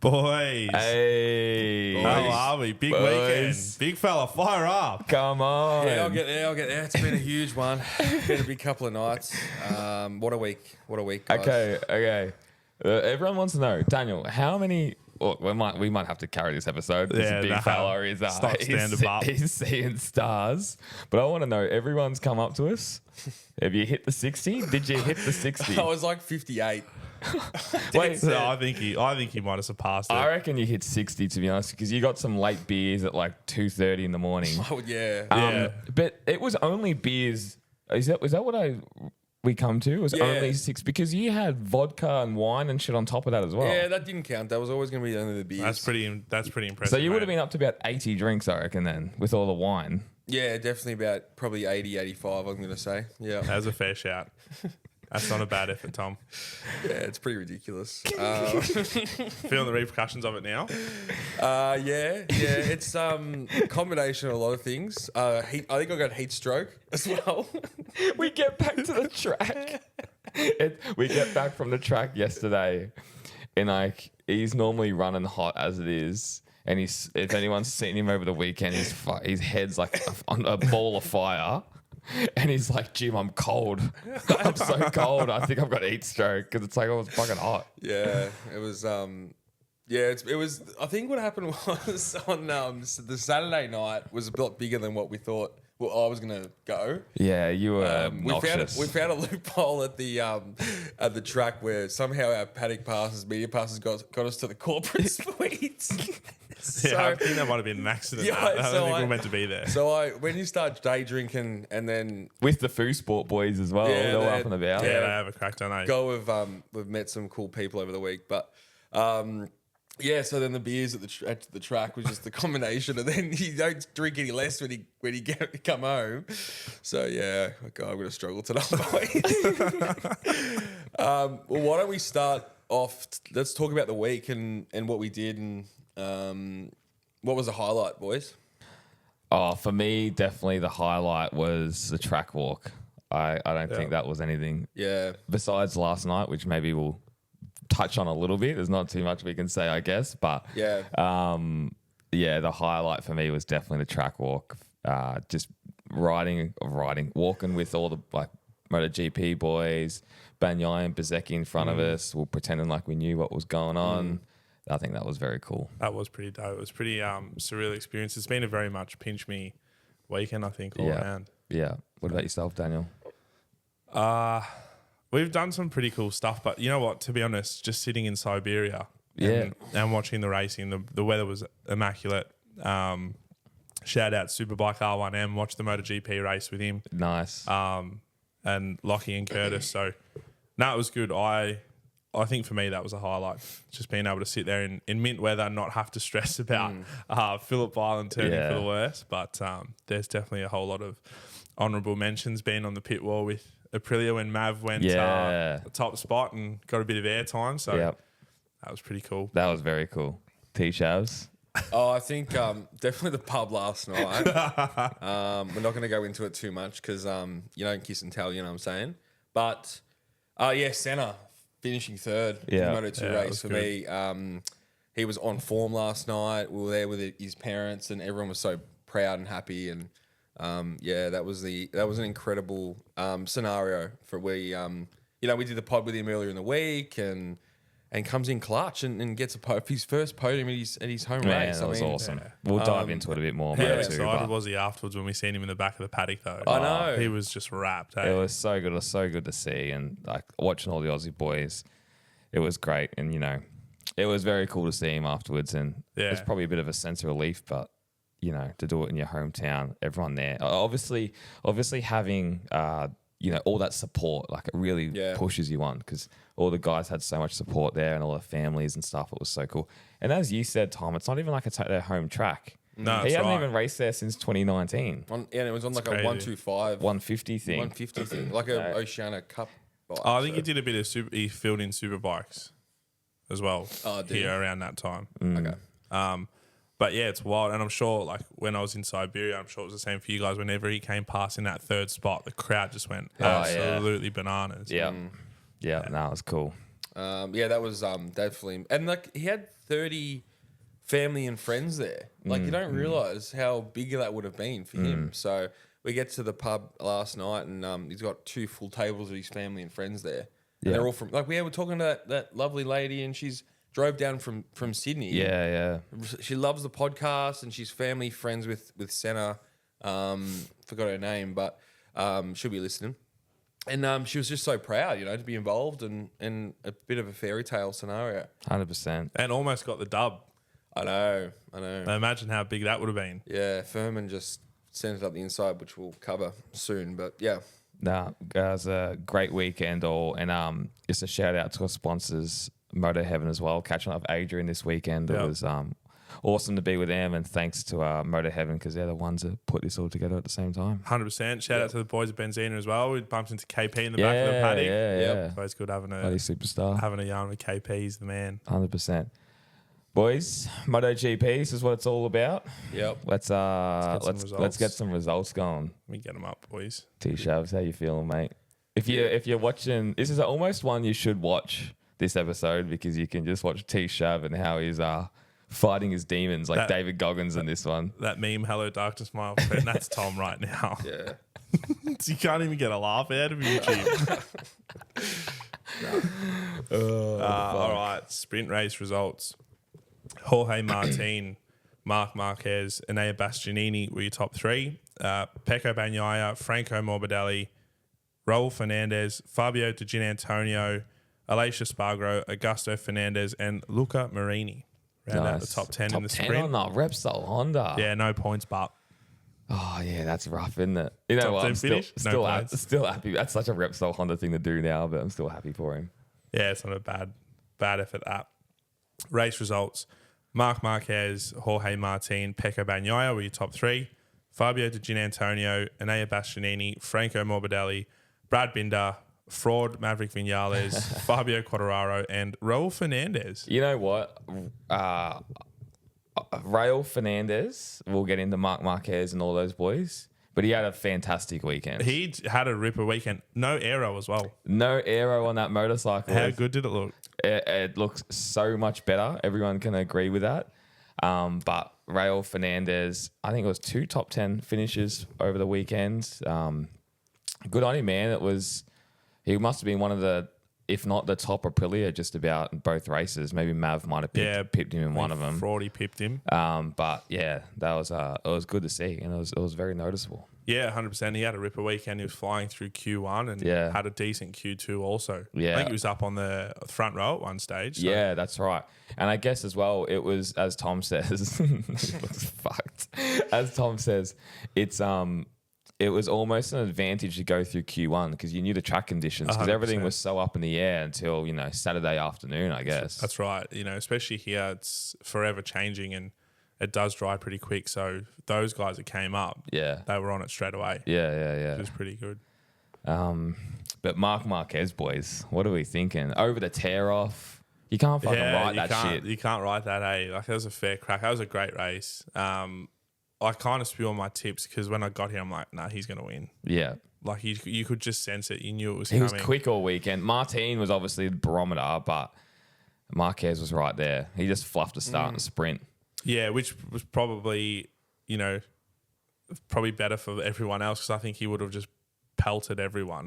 Boys. Hey. How are we? Big weekend. Big fella, fire up. Come on. Yeah, I'll get there. It's been a huge one. Been a big couple of nights. What a week, guys. Okay. Everyone wants to know, Daniel, how many... Well, we might have to carry this episode because the big fella is he's seeing stars. But I want to know, everyone's come up to us. Have you hit the 60? Did you hit the 60? I was like 58. Wait, So I think he might have surpassed it. I reckon you hit 60, to be honest, because you got some late beers at like 2:30 in the morning. Oh, yeah. But it was only beers. Was that what we come to? It was only 6 because you had vodka and wine and shit on top of that as well. Yeah, that didn't count. That was always going to be only the beers. That's pretty impressive. So you would have mate. been up to about 80 drinks, I reckon, then, with all the wine. Yeah, definitely about probably 80, 85, I'm going to say. Yeah. That was a fair shout. That's not a bad effort, Tom. Yeah, it's pretty ridiculous. Feeling the repercussions of it now? Yeah. It's a combination of a lot of things. I think I got heat stroke as well. We get back to the track. We get back from the track yesterday, and like he's normally running hot as it is. And if anyone's seen him over the weekend, his head's like on a ball of fire. And he's like, Jim, I'm cold. I'm so cold. I think I've got heat stroke because it's like, oh, it's fucking hot. Yeah, it was. It was. I think what happened was on the Saturday night was a lot bigger than what we thought. Well, I was gonna go. Yeah, you were noxious. We found a loophole at the track where somehow our Paddock media passes got us to the corporate suites. Yeah, I think that might have been an accident. Yeah, I don't think we were meant to be there. So when you start day drinking and then with the Foo Sport boys as well, they're all up and about. Yeah, they have a crack, don't they? We've met some cool people over the week, but so then the beers at the track was just the combination, and then you don't drink any less when you come home. So yeah, God, I'm gonna struggle tonight, boys. Well, why don't we start off? Let's talk about the week and what we did and what was the highlight, boys? Oh, for me, definitely the highlight was the track walk. I don't think that was anything. Yeah. Besides last night, which maybe we'll touch on a little bit. There's not too much we can say, I guess. But the highlight for me was definitely the track walk. Just walking with all the like MotoGP boys, Bagnaia and Bezzecchi in front of us, we're pretending like we knew what was going on. I think that was very cool. That was pretty dope. It was pretty surreal experience. It's been a very much pinch me weekend, I think, all around. Yeah. What about yourself, Daniel? We've done some pretty cool stuff, but you know what? To be honest, just sitting in Siberia and watching the racing, the weather was immaculate. Shout out Superbike R1M, watched the MotoGP race with him. Nice. And Lockie and Curtis. So, no, it was good. I think for me that was a highlight. Just being able to sit there in mint weather and not have to stress about Phillip Island turning for the worst. But there's definitely a whole lot of honourable mentions being on the pit wall with Aprilia when Mav went top spot and got a bit of airtime. So that was pretty cool. That was very cool. T-Shavs? Oh, I think definitely the pub last night. We're not going to go into it too much because you don't kiss and tell, you know what I'm saying? But, Senna finishing third in the Moto2 race for me. He was on form last night. We were there with his parents and everyone was so proud and happy. And, that was an incredible scenario for we did the pod with him earlier in the week and comes in clutch and gets his first podium at his home race. That was awesome. Yeah. We'll dive into it a bit more. How excited was he afterwards when we seen him in the back of the paddock though? I know. He was just wrapped. It was so good. It was so good to see. And like watching all the Aussie boys, it was great. And, it was very cool to see him afterwards. And it's probably a bit of a sense of relief, but, to do it in your hometown, everyone there. Obviously having... all that support, like it really pushes you on because all the guys had so much support there and all the families and stuff. It was so cool. And as you said, Tom, it's not even like their home track. No, he hasn't even raced there since 2019. And it was on like a 125, 150 thing. 150 thing, like an Oceania Cup bike. I think he did a bit of he filled in Superbikes as well here around that time. Okay. But yeah, it's wild. And I'm sure, like, when I was in Siberia, I'm sure it was the same for you guys. Whenever he came past in that third spot, the crowd just went absolutely bananas. Yeah. Yeah, no, it was cool. Yeah, that was definitely, and like he had 30 family and friends there. Like you don't realize how big that would have been for him. So we get to the pub last night, and he's got 2 full tables of his family and friends there. And they're all from like we're talking to that lovely lady, and she's drove down from Sydney. Yeah. She loves the podcast, and she's family friends with Senna. Forgot her name, but she'll be listening. And she was just so proud, to be involved in a bit of a fairy tale scenario. 100%. And almost got the dub. I know. Imagine how big that would have been. Yeah, Furman just sent it up the inside, which we'll cover soon. But yeah. Nah, guys, a great weekend all. And just a shout out to our sponsors, Moto Heaven as well. Catching up with Adrian this weekend. It was awesome to be with them, and thanks to Moto Heaven because they're the ones that put this all together at the same time. 100%. Shout out to the boys at Benzina as well. We bumped into KP in the back of the paddock. Yeah. Always good having Bloody superstar. having a yarn with KP. He's the man. 100%. Boys, MotoGP, this is what it's all about. Yep. Let's get some results going. Let me get them up, boys. T-Shavs, how you feeling, mate? If you're watching, this is almost one you should watch this episode because you can just watch T-Shav and how he's fighting his demons like David Goggins in this one. That meme, hello darkness, my old friend, that's Tom right now. Yeah. You can't even get a laugh out of YouTube. All right, sprint race results. Jorge Martin, Marc Marquez, Enea Bastianini were your top 3. Pecco Bagnaia, Franco Morbidelli, Raul Fernandez, Fabio Di Giannantonio, Aleix Spargaro, Augusto Fernandez, and Luca Marini. Round out the top 10 in the sprint. Top 10 on the Repsol Honda. Yeah, no points, but. Oh, yeah, that's rough, isn't it? You know Top what? 10 I'm finish? still No happy. That's such a Repsol Honda thing to do now, but I'm still happy for him. Yeah, it's not a bad effort, that. Race results. Marc Marquez, Jorge Martin, Pecco Bagnaia were your top 3. Fabio Di Giannantonio, Enea Bastianini, Franco Morbidelli, Brad Binder, Fraud Maverick Vinales, Fabio Quartararo, and Raul Fernandez. You know what? Raul Fernandez, we'll get into Marc Marquez and all those boys, but he had a fantastic weekend. He had a ripper weekend. No aero as well. No aero on that motorcycle. How good did it look? It looks so much better. Everyone can agree with that. But Raul Fernandez, I think it was 2 top 10 finishes over the weekend. Good on him, man. He must have been one of the, if not the top Aprilia just about in both races. Maybe Mav might have pipped him in one of them. Fraudy pipped him. But yeah, that was it was good to see, and it was very noticeable. Yeah, 100%. He had a ripper weekend. He was flying through Q1 and had a decent Q2 also. Yeah. I think he was up on the front row at one stage. So. Yeah, that's right. And I guess as well, it was, as Tom says, it was fucked. As Tom says, it was almost an advantage to go through Q1 because you knew the track conditions because everything was so up in the air until, Saturday afternoon, I guess. That's right. Especially here, it's forever changing and it does dry pretty quick. So those guys that came up, they were on it straight away. Yeah. It was pretty good. But Marc Marquez, boys, what are we thinking? Over the tear off. You can't fucking write that shit. You can't write that, Like, that was a fair crack. That was a great race. I kind of spew on my tips because when I got here, I'm like, nah, he's going to win. Yeah. Like, you could just sense it. You knew it was coming. He was quick all weekend. Martin was obviously the barometer, but Marquez was right there. He just fluffed a start and a sprint. Yeah, which was probably, probably better for everyone else because I think he would have just pelted everyone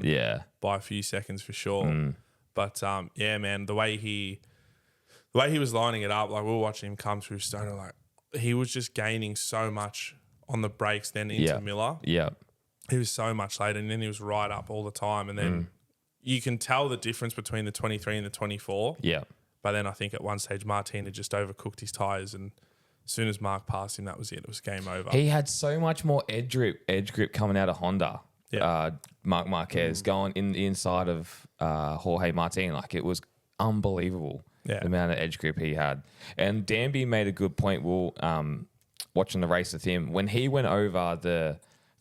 by a few seconds for sure. But, yeah, man, the way he was lining it up, like we were watching him come through Stoner, like, he was just gaining so much on the brakes then into Miller. Yeah. He was so much later and then he was right up all the time. And then you can tell the difference between the 23 and the 24. Yeah. But then I think at one stage Martin had just overcooked his tyres and as soon as Mark passed him, that was it. It was game over. He had so much more edge grip coming out of Honda. Yeah. Marc Marquez going in the inside of Jorge Martin. Like it was unbelievable. Yeah. The amount of edge grip he had. And Danby made a good point. We'll watching the race with him. When he went over the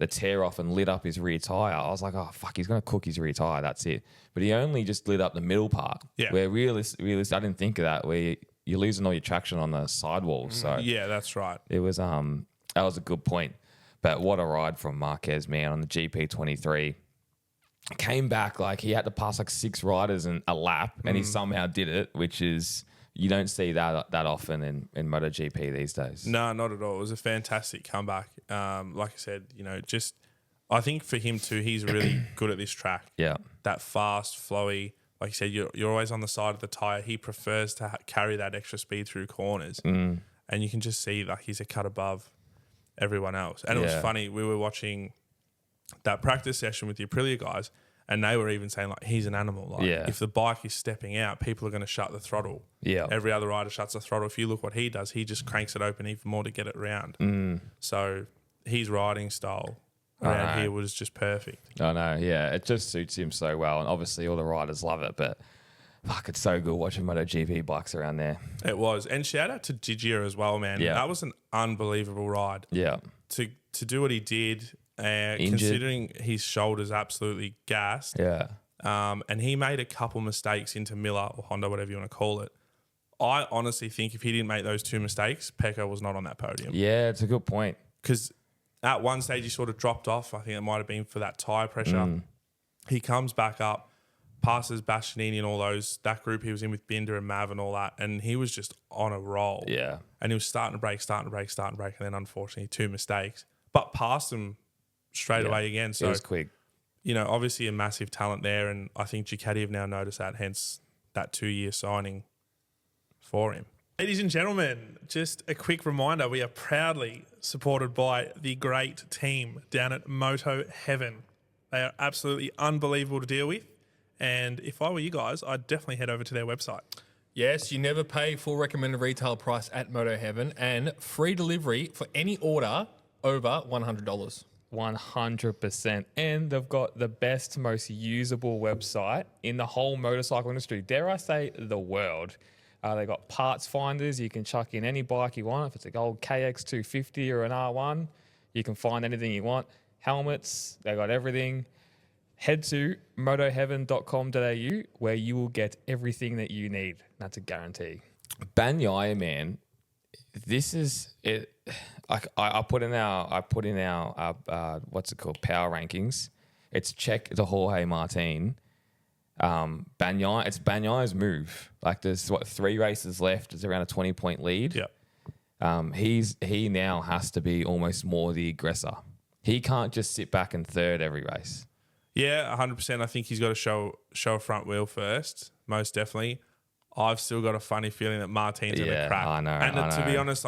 tear off and lit up his rear tyre, I was like, oh, fuck, he's going to cook his rear tyre. That's it. But he only just lit up the middle part. Yeah. Where realistically, I didn't think of that, where you're losing all your traction on the sidewalls. So yeah, that's right. It was that was a good point. But what a ride from Marquez, man, on the GP23. came back like he had to pass like 6 riders in a lap, and he somehow did it, which is you don't see that often in MotoGP these days. No, not at all. It was a fantastic comeback. Like I said, I think for him too, he's really good at this track. Yeah, that fast, flowy. Like you said, you're always on the side of the tyre. He prefers to carry that extra speed through corners, and you can just see like he's a cut above everyone else. And it was funny. We were watching that practice session with the Aprilia guys, and they were even saying like he's an animal. Like if the bike is stepping out, people are going to shut the throttle. Yeah, every other rider shuts the throttle. If you look what he does, he just cranks it open even more to get it round. So his riding style around here was just perfect. I know, yeah. It just suits him so well. And obviously all the riders love it, but fuck, it's so good watching MotoGP bikes around there. It was. And shout out to Gigia as well, man. Yeah. That was an unbelievable ride. Yeah. To do what he did, considering his shoulders absolutely gassed. Yeah. And he made a couple mistakes into Miller or Honda, whatever you want to call it. I honestly think if he didn't make those 2 mistakes, Pecco was not on that podium. Yeah, it's a good point. Because at one stage, he sort of dropped off. I think it might have been for that tyre pressure. He comes back up, passes Bastianini and all that group he was in with Binder and Mav and all that, and he was just on a roll. Yeah. And he was starting to brake, and then unfortunately 2 mistakes. But passed him straight away again. So it was quick. Obviously a massive talent there, and I think Ducati have now noticed that, hence that 2-year signing for him. Ladies and gentlemen, just a quick reminder, we are proudly supported by the great team down at Moto Heaven. They are absolutely unbelievable to deal with. And if I were you guys, I'd definitely head over to their website. Yes, you never pay full recommended retail price at Moto Heaven, and free delivery for any order over $100. 100%. And they've got the best, most usable website in the whole motorcycle industry. Dare I say the world. They got parts finders. You can chuck in any bike you want. If it's a old KX250 or an R1, you can find anything you want. Helmets, they got everything. Head to motoheaven.com.au where you will get everything that you need. That's a guarantee. Bagnaia, man, this is it. I put in our what's it called, power rankings. It's check to Jorge Martin. It's Bagnaia's move. Like there's 3 races left. It's around a 20-point lead. Yep. He now has to be almost more the aggressor. He can't just sit back in third every race. Yeah, 100%. I think he's got to show a front wheel first, most definitely. I've still got a funny feeling that Martin's going to crack. I know. And to be honest,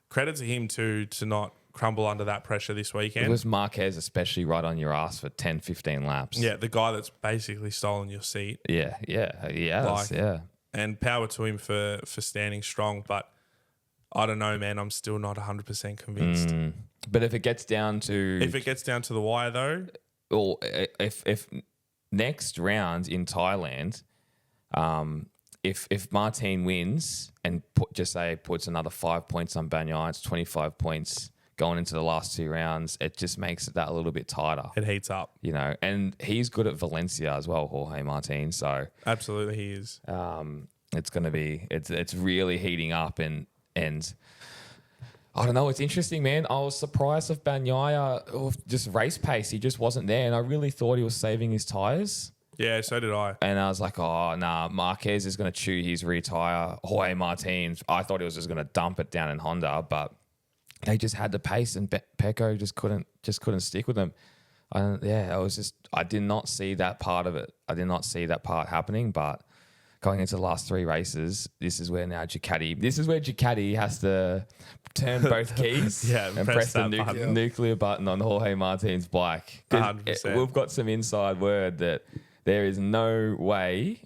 credit to him to not crumble under that pressure this weekend. It was Marquez especially right on your ass for 10, 15 laps. Yeah, the guy that's basically stolen your seat. Yeah. And power to him for standing strong, but I don't know, man. I'm still not 100% convinced. But if it gets down to the wire, though, or if next round in Thailand, if Martin wins and puts another 5 points on Bagnaia, it's 25 points going into the last 2 rounds. It just makes that a little bit tighter. It heats up, and he's good at Valencia as well, Jorge Martin. So absolutely, he is. It's going to be it's really heating up and. I don't know. It's interesting, man. I was surprised of Bagnaia, just race pace. He just wasn't there, and I really thought he was saving his tyres. Yeah, so did I. And I was like, oh, nah, Marquez is going to chew his rear tyre. Jorge Martin, I thought he was just going to dump it down in Honda, but they just had the pace, and Pecco just couldn't stick with them. I did not see that part of it. I did not see that part happening, but going into the last 3 races, this is where Ducati has to turn both keys and press the nuclear button on Jorge Martin's bike. 100%. We've got some inside word that there is no way,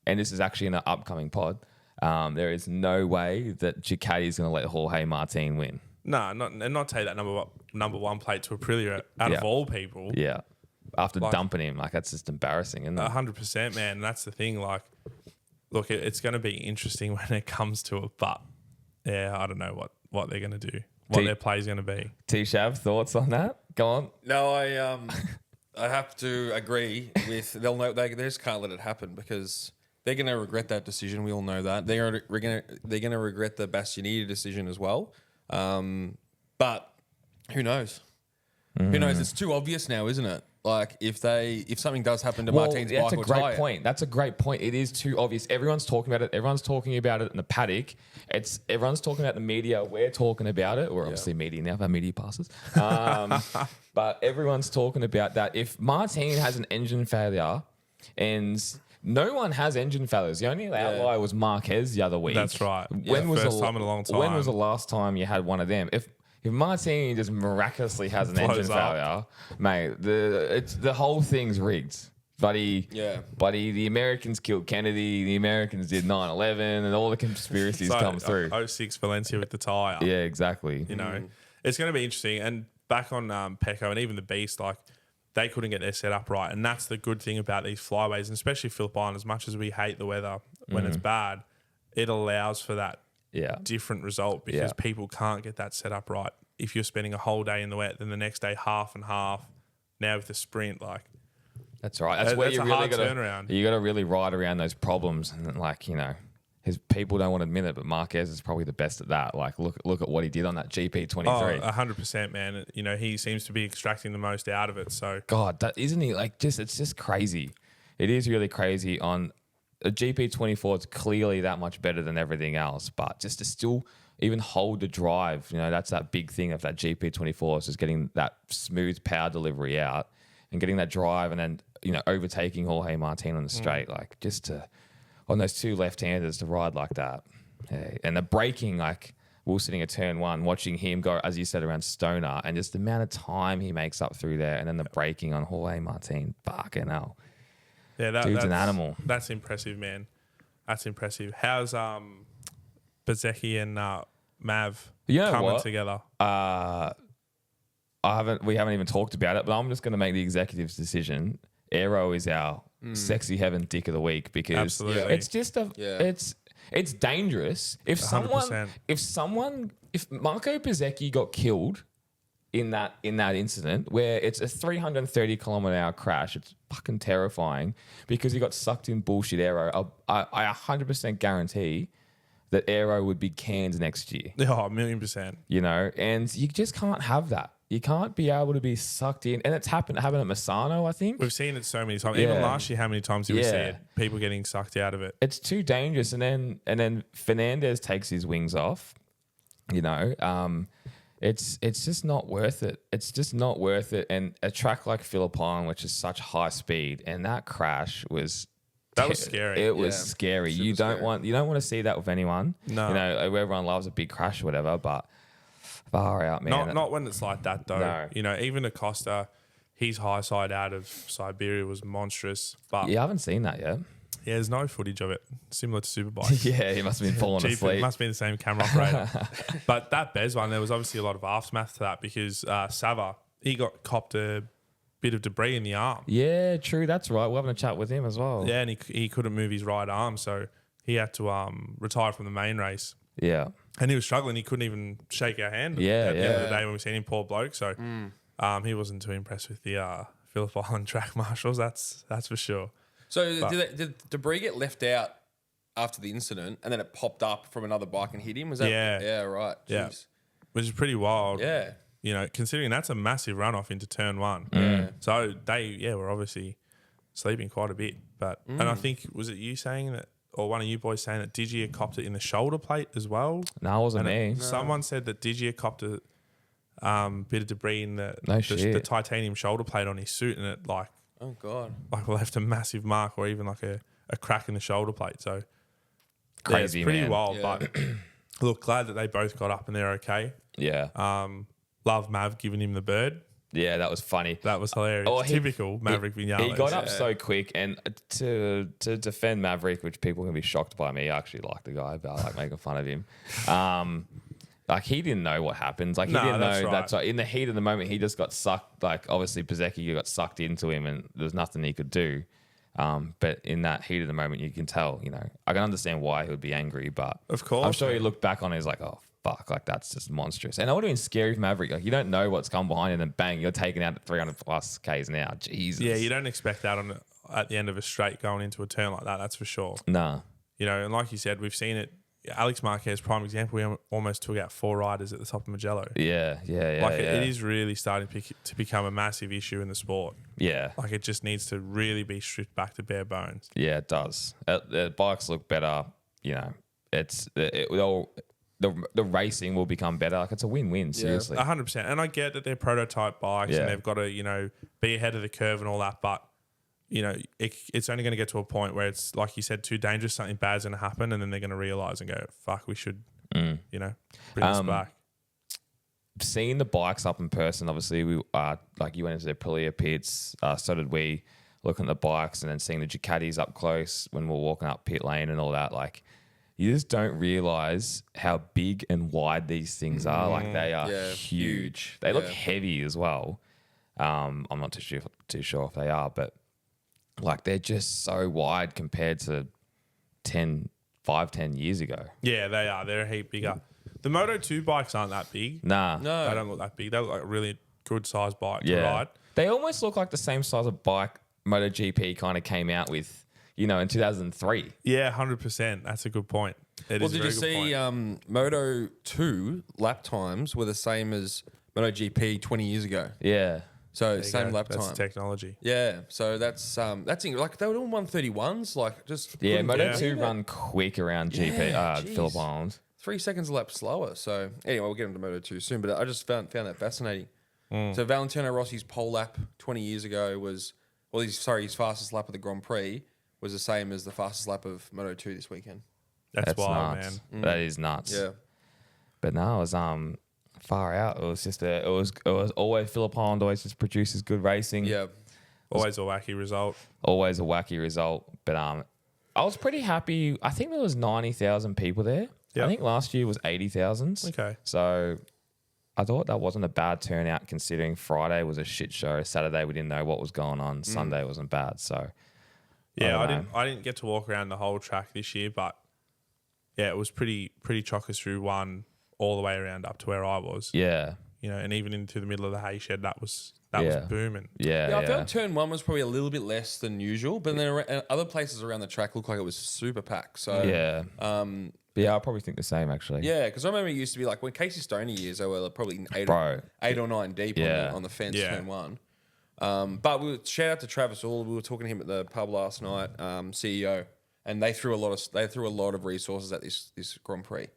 and this is actually in an upcoming pod, there is no way that Ducati is going to let Jorge Martin win. No, not take that number 1 plate to Aprilia out of all people. Yeah. After dumping him, that's just embarrassing, isn't it? 100%, man. And that's the thing, look, it's going to be interesting when it comes to it, but yeah, I don't know what they're going to do, what their play is going to be. T-Shav, thoughts on that? Go on. No, I have to agree with. They'll know they just can't let it happen because they're going to regret that decision. We all know that they're going to regret the Bastianini decision as well. But who knows? Who knows? It's too obvious now, isn't it? Like if something does happen to Martin's bike or tyre. That's a great point. It is too obvious. Everyone's talking about it. Everyone's talking about it in the paddock. Everyone's talking about the media. We're talking about it. We're obviously media now. Our media passes. But everyone's talking about that. If Martin has an engine failure, and no one has engine failures. The only outlier was Marquez the other week. That's right. First time in a long time. When was the last time you had one of them? If Martini just miraculously has an engine failure, mate, the whole thing's rigged. Buddy, the Americans killed Kennedy, the Americans did 9/11, and all the conspiracies come through. 06 Valencia with the tyre. Yeah, exactly. You know, it's going to be interesting. And back on Pecco and even the Beast, like, they couldn't get their setup right. And that's the good thing about these flyways, and especially Phillip Island, as much as we hate the weather when it's bad, it allows for that different result because people can't get that set up right. If you're spending a whole day in the wet, then the next day half and half. Now with the sprint, like that's right. That's where you really got turnaround. You got to really ride around those problems, and like his people don't want to admit it, but Marquez is probably the best at that. Like look at what he did on that GP 23. 100%, man. You know, he seems to be extracting the most out of it. So God, that isn't he? Like it's just crazy. It is really crazy on. A GP 24 is clearly that much better than everything else, but just to still even hold the drive, that's that big thing of that GP 24 is just getting that smooth power delivery out and getting that drive and then, overtaking Jorge Martin on the straight, like just on those two left-handers to ride like that. Yeah. And the braking, like we were sitting at turn one, watching him go, as you said, around Stoner and just the amount of time he makes up through there and then the braking on Jorge Martin, fucking hell. Yeah, dude's an animal. That's impressive, man. That's impressive. How's Bezecchi and Mav coming together? We haven't even talked about it, but I'm just going to make the executive's decision. Aero is our sexy heaven dick of the week because it's just it's dangerous. If 100%. If Marco Bezecchi got killed in that incident where it's a 330 km/h crash, it's fucking terrifying because he got sucked in bullshit aero. I 100% guarantee that aero would be canned next year. Oh, 1,000,000%. And you just can't have that. You can't be able to be sucked in. And it's happened at Misano, I think. We've seen it so many times. Even last year, how many times did we see it? People getting sucked out of it. It's too dangerous. And then Fernandez takes his wings off. It's just not worth it. It's just not worth it. And a track like Phillip Island, which is such high speed, and that crash was scary. It was scary. You don't want to see that with anyone. No. Everyone loves a big crash or whatever, but far out, man. Not when it's like that though. No. Even Acosta, his high side out of Siberia was monstrous. But I haven't seen that yet. Yeah, there's no footage of it. Similar to Superbike. Yeah, he must have been falling asleep. It must be the same camera operator. But that Bez one, there was obviously a lot of aftermath to that because Sava, he got copped a bit of debris in the arm. Yeah, true. That's right. We're having a chat with him as well. Yeah, and he couldn't move his right arm, so he had to retire from the main race. Yeah. And he was struggling. He couldn't even shake our hand at the end of the day when we seen him, poor bloke. So he wasn't too impressed with the Phillip Island track marshals. That's for sure. So did debris get left out after the incident and then it popped up from another bike and hit him? Was that? Yeah, right. Jeez. Yeah. Which is pretty wild. Yeah. Considering that's a massive runoff into turn one. Yeah. So they were obviously sleeping quite a bit. But and I think, was it you saying that, or one of you boys saying that Digia copped it in the shoulder plate as well? No, it wasn't me. Someone said that Digia copped a bit of debris in the titanium shoulder plate on his suit, and it oh God, left a massive mark or even like a crack in the shoulder plate. So crazy, it's pretty man. wild. But look, glad that they both got up and they're okay. Yeah. Love Mav giving him the bird. Yeah, that was funny. That was hilarious. Typical Maverick Vinales. He got up so quick, and to defend Maverick, which people can be shocked by me, I actually like the guy, but I like making fun of him. He didn't know what happened. He didn't know that's right. In the heat of the moment, he just got sucked. Obviously, Bezecchi got sucked into him, and there was nothing he could do. But in that heat of the moment, you can tell. I can understand why he would be angry, but of course, I'm sure he looked back on it. He's like, oh fuck, that's just monstrous. And it would have been scary for Maverick. You don't know what's come behind, and then bang, you're taken out at 300 plus k's an hour. Jesus. Yeah, you don't expect that at the end of a straight going into a turn like that. That's for sure. Nah. And like you said, we've seen it Alex Marquez, prime example, we almost took out 4 riders at the top of Magello. Yeah. It is really starting to become a massive issue in the sport. Yeah. Like it just needs to really be stripped back to bare bones. Yeah, it does. The bikes look better. You know, the racing will become better. Like it's a win-win, seriously. 100%. And I get that they're prototype bikes and they've got to, be ahead of the curve and all that. But, it's only going to get to a point where it's, like you said, too dangerous. Something bad's going to happen. And then they're going to realise and go, fuck, we should, bring this back. Seeing the bikes up in person, obviously, we like you went into the Aprilia pits, so did we, looking at the bikes and then seeing the Ducatis up close when we're walking up pit lane and all that. Like, you just don't realise how big and wide these things are. Like, they are huge. They look heavy as well. I'm not too sure if they are, but like they're just so wide compared to 10 years ago. Yeah, they are. They're a heap bigger. The Moto2 bikes aren't that big. Nah. No. They don't look that big. They look like a really good sized bike to ride. They almost look like the same size of bike MotoGP kind of came out with, in 2003. Yeah, 100%. That's a good point. Did you see Moto2 lap times were the same as MotoGP 20 years ago? Yeah. So same lap That's time. technology. Yeah. So that's like they were all 131s. Like just Moto2 run quick around geez. Phillip Island. 3 seconds a lap slower. So anyway, we'll get into Moto2 soon. But I just found that fascinating. So Valentino Rossi's pole lap 20 years ago was, his fastest lap of the Grand Prix was the same as the fastest lap of Moto2 this weekend. That's wild, nuts. man. That is nuts. Yeah. But no, it was far out. It was just it was always Phillip Island always just produces good racing. Yeah. Always a wacky result. Always a wacky result. But I was pretty happy. I think there was 90,000 people there. Yep. I think last year was 80,000. Okay. So I thought that wasn't a bad turnout considering Friday was a shit show. Saturday we didn't know what was going on. Sunday wasn't bad. So yeah, I didn't get to walk around the whole track this year, but yeah, it was pretty chockers through one all the way around up to where I was. Yeah. And even into the middle of the hay shed, that was booming. Yeah. I felt turn 1 was probably a little bit less than usual, but then other places around the track looked like it was super packed. So yeah. I probably think the same actually. Yeah, because I remember it used to be like when Casey Stoney years, they were probably eight or nine deep on the fence turn 1. But shout out to Travis All. We were talking to him at the pub last night, CEO, and they threw a lot of resources at this Grand Prix.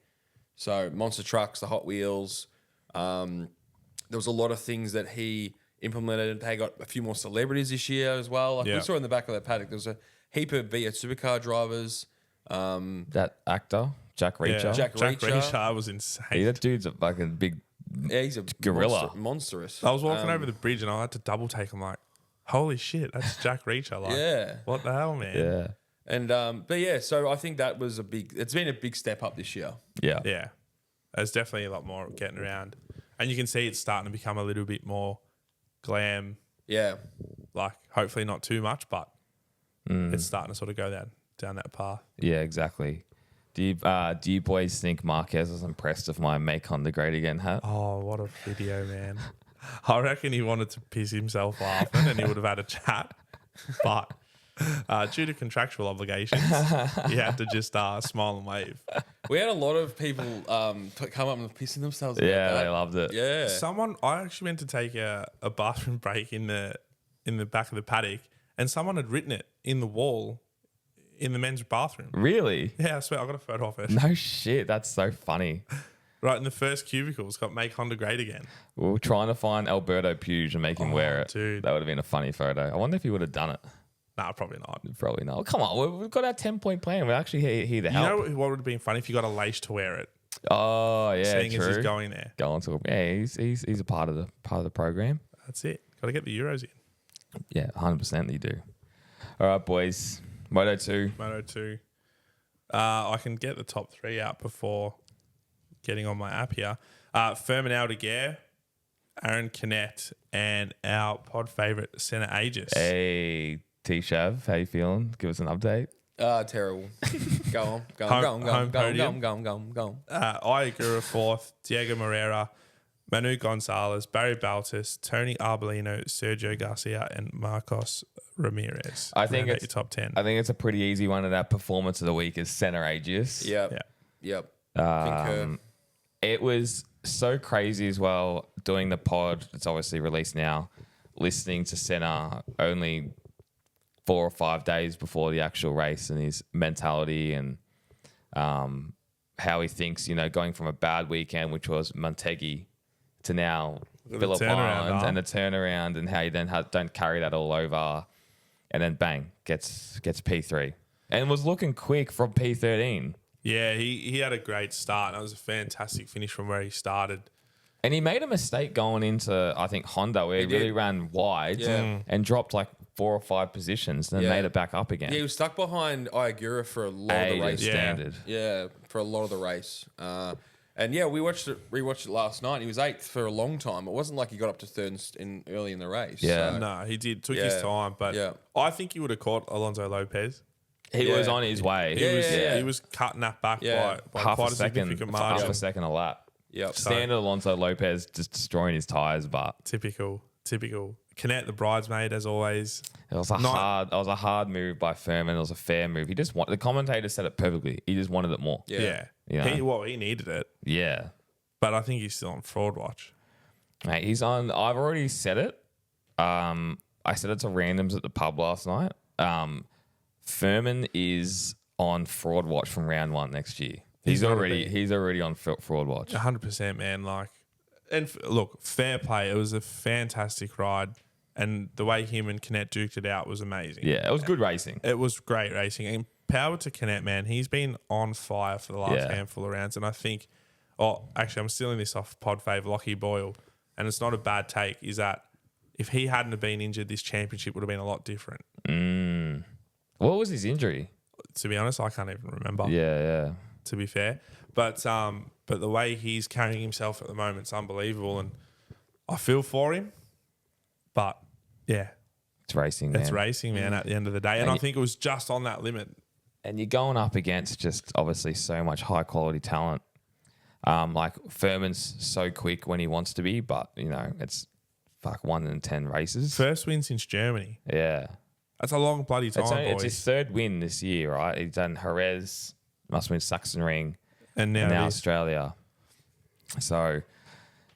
So monster trucks, the Hot Wheels. There was a lot of things that he implemented. They got a few more celebrities this year as well. Like we saw in the back of that paddock, there was a heap of V8 supercar drivers. That actor, Jack Reacher. Yeah. Jack Reacher was insane. That dude's a fucking big he's a gorilla. Monstrous. I was walking over the bridge and I had to double take. I'm like, holy shit, that's Jack Reacher. Like, what the hell, man? Yeah. And so I think that was it's been a big step up this year. Yeah. Yeah. There's definitely a lot more getting around. And you can see it's starting to become a little bit more glam. Yeah. Like, hopefully not too much, but it's starting to sort of go down that path. Yeah, exactly. Do you boys think Marquez was impressed with my Make Honda Great Again hat? Oh, what a video, man. I reckon he wanted to piss himself laughing and he would have had a chat. But due to contractual obligations, he had to just smile and wave. We had a lot of people come up and pissing themselves. Yeah, they loved it. Yeah. I actually went to take a bathroom break in the back of the paddock, and someone had written it in the wall in the men's bathroom. Really? Yeah, I swear, I got a photo of it. No shit, that's so funny. Right in the first cubicle, it's got Make Honda Great Again. We were trying to find Alberto Puig and make him wear it. Dude. That would have been a funny photo. I wonder if he would have done it. Nah, probably not. Probably not. Come on, we've got our 10-point plan. We're actually here to help. You know what would have been funny if you got a lace to wear it? Oh yeah, seeing true. as he's going there. Going to he's a part of the program. That's it. Got to get the Euros in. Yeah, 100% you do. All right, boys. Moto2. I can get the top 3 out before getting on my app here. Fermin Aldeguer, Aaron Canet, and our pod favourite, Senna Agius. Hey, T-Shav, how you feeling? Give us an update. Terrible. Go on. Home podium. Go on. Iagura 4th, Diego Moreira, Manu Gonzalez, Barry Baltus, Tony Arbolino, Sergio Garcia, and Marcos Ramirez. I think it's your top 10. I think it's a pretty easy one. And that performance of the week is Senna Agius. Yeah. Yep. Concur. It was so crazy as well doing the pod. It's obviously released now. Listening to Senna only 4 or 5 days before the actual race and his mentality and how he thinks, going from a bad weekend, which was Motegi, to now Phillip Island and the turnaround, and how you then don't carry that all over, and then bang, gets P3 and was looking quick from P13. Yeah, he had a great start. That was a fantastic finish from where he started. And he made a mistake going into, I think, Honda, where he really ran wide and dropped like 4 or 5 positions and then made it back up again. Yeah, he was stuck behind Iagura for a lot of the race. Standard. Yeah, for a lot of the race. And yeah, we rewatched it last night. He was 8th for a long time. It wasn't like he got up to 3rd early in the race. Yeah. So, No, he did. Took his time. But I think he would have caught Alonso Lopez. He was on his way. He was cutting that back by quite a significant margin. Half a second a lap. Yep. Standard Alonso Lopez just destroying his tyres, but Typical. Canet, the bridesmaid, as always. It was a hard move by Furman. It was a fair move. The commentator said it perfectly. He just wanted it more. Yeah. He needed it. Yeah. But I think he's still on fraud watch. Mate, he's on. I've already said it. I said it to randoms at the pub last night. Furman is on fraud watch from round 1 next year. He's already on fraud watch. 100%, man. Look, fair play. It was a fantastic ride, and the way him and Canet duked it out was amazing. Yeah, it was good racing. It was great racing, and power to Canet, man. He's been on fire for the last handful of rounds, and I think, actually, I'm stealing this off pod fave Lockie Boyle, and it's not a bad take. Is that if he hadn't have been injured, this championship would have been a lot different. What was his injury? To be honest, I can't even remember. Yeah. To be fair, but the way he's carrying himself at the moment is unbelievable, and I feel for him. But yeah, it's racing. Man. It's racing, man. At the end of the day, and I think it was just on that limit. And you're going up against just obviously so much high quality talent. Like Furman's so quick when he wants to be, but it's 1 in 10 races. First win since Germany. Yeah, that's a long bloody time, boys. It's his 3rd win this year, right? He's done Jerez. Must have been Sachsenring and now Australia. So,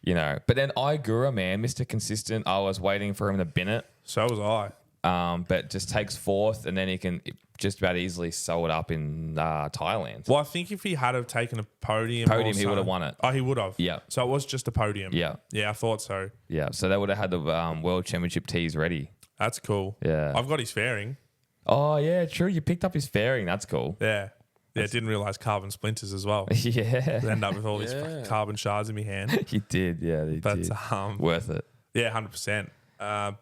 but then Iagura, man, Mr. Consistent. I was waiting for him to bin it. So was I. But just takes 4th, and then he can just about easily sew it up in Thailand. Well, I think if he had have taken a podium, he would have won it. Oh, he would have. Yeah. So it was just a podium. Yeah. Yeah, I thought so. Yeah. So they would have had the World Championship tees ready. That's cool. Yeah. I've got his fairing. Oh yeah, true. You picked up his fairing. That's cool. Yeah. Yeah, didn't realise carbon splinters as well. Yeah. End up with all these carbon shards in my hand. You did, yeah. But worth it. Yeah, 100%.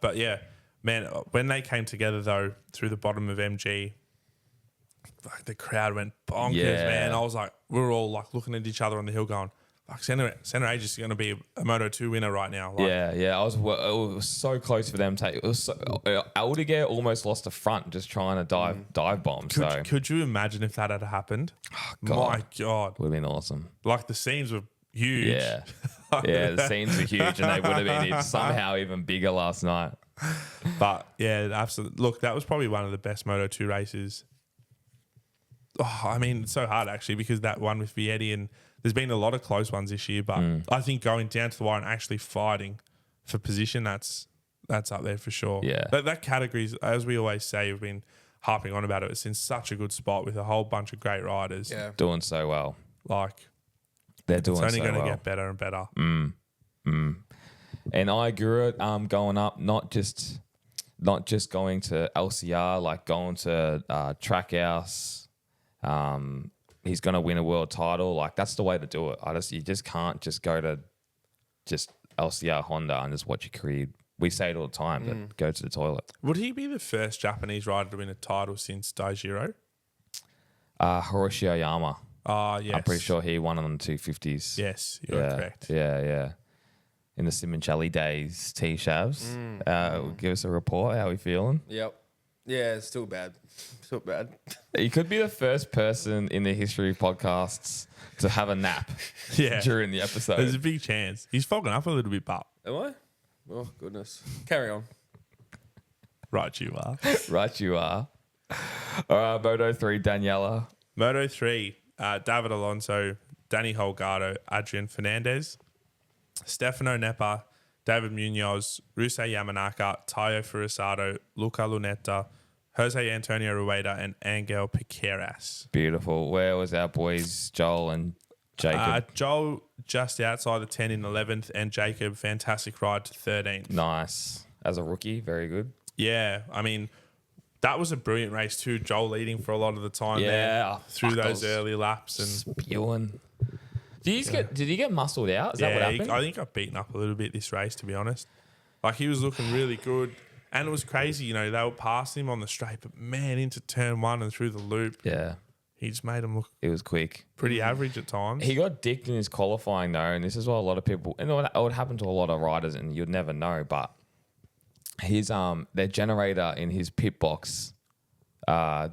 But yeah, man, when they came together though through the bottom of MG, the crowd went bonkers, man. I was like, we were all like looking at each other on the hill going, fuck, Senna Agius is going to be a Moto2 winner right now. Like, yeah. It was so close for them. It was Aldeguer almost lost the front just trying to dive bomb. Could you imagine if that had happened? Oh, My God. Would have been awesome. Like the scenes were huge. Yeah. The scenes were huge, and they would have been somehow even bigger last night. But yeah, absolutely. Look, that was probably one of the best Moto2 races. Oh, I mean, it's so hard actually because that one with Vietti, and there's been a lot of close ones this year, but I think going down to the wire and actually fighting for position, that's up there for sure. Yeah. That category, as we always say, we've been harping on about it. It's in such a good spot with a whole bunch of great riders. Yeah. Doing so well. Like, they're doing so well. It's only going to get better and better. And Iagura going up, not just going to LCR, like going to Trackhouse. He's going to win a world title. Like, that's the way to do it. You just can't just go to just LCR Honda and just watch your career. We say it all the time, but go to the toilet. Would he be the first Japanese rider to win a title since Daijiro? Hiroshi Oyama. Yes. I'm pretty sure he won on the 250s. Yes, you're correct. Yeah. In the Simoncelli days, T-Shavs. Give us a report. How are we feeling? Yep. Yeah, it's still bad. You could be the first person in the history of podcasts to have a nap during the episode. There's a big chance. He's fogging up a little bit, but. Am I? Oh, goodness. Carry on. Right, you are. Right, you are. All right, Moto3, Daniela. Moto3. David Alonso, Danny Holgado, Adrian Fernandez, Stefano Nepa, David Munoz, Rusei Yamanaka, Tayo Furusato, Luca Lunetta, Jose Antonio Rueda, and Angel Piqueras. Beautiful. Where was our boys Joel and Jacob? Joel just outside the 10 in 11th, and Jacob, fantastic ride to 13th. Nice. As a rookie, very good. Yeah, I mean, that was a brilliant race too. Joel leading for a lot of the time there through those early laps. And spewing. Did he get muscled out? Is that what happened? I think I got beaten up a little bit this race, to be honest. Like, he was looking really good. And it was crazy, you know, they were passing him on the straight, but man, into turn 1 and through the loop. Yeah. He just made him look It was quick. pretty average at times. He got dicked in his qualifying though, and this is what a lot of people, and it would happen to a lot of riders, and you'd never know, but his their generator in his pit box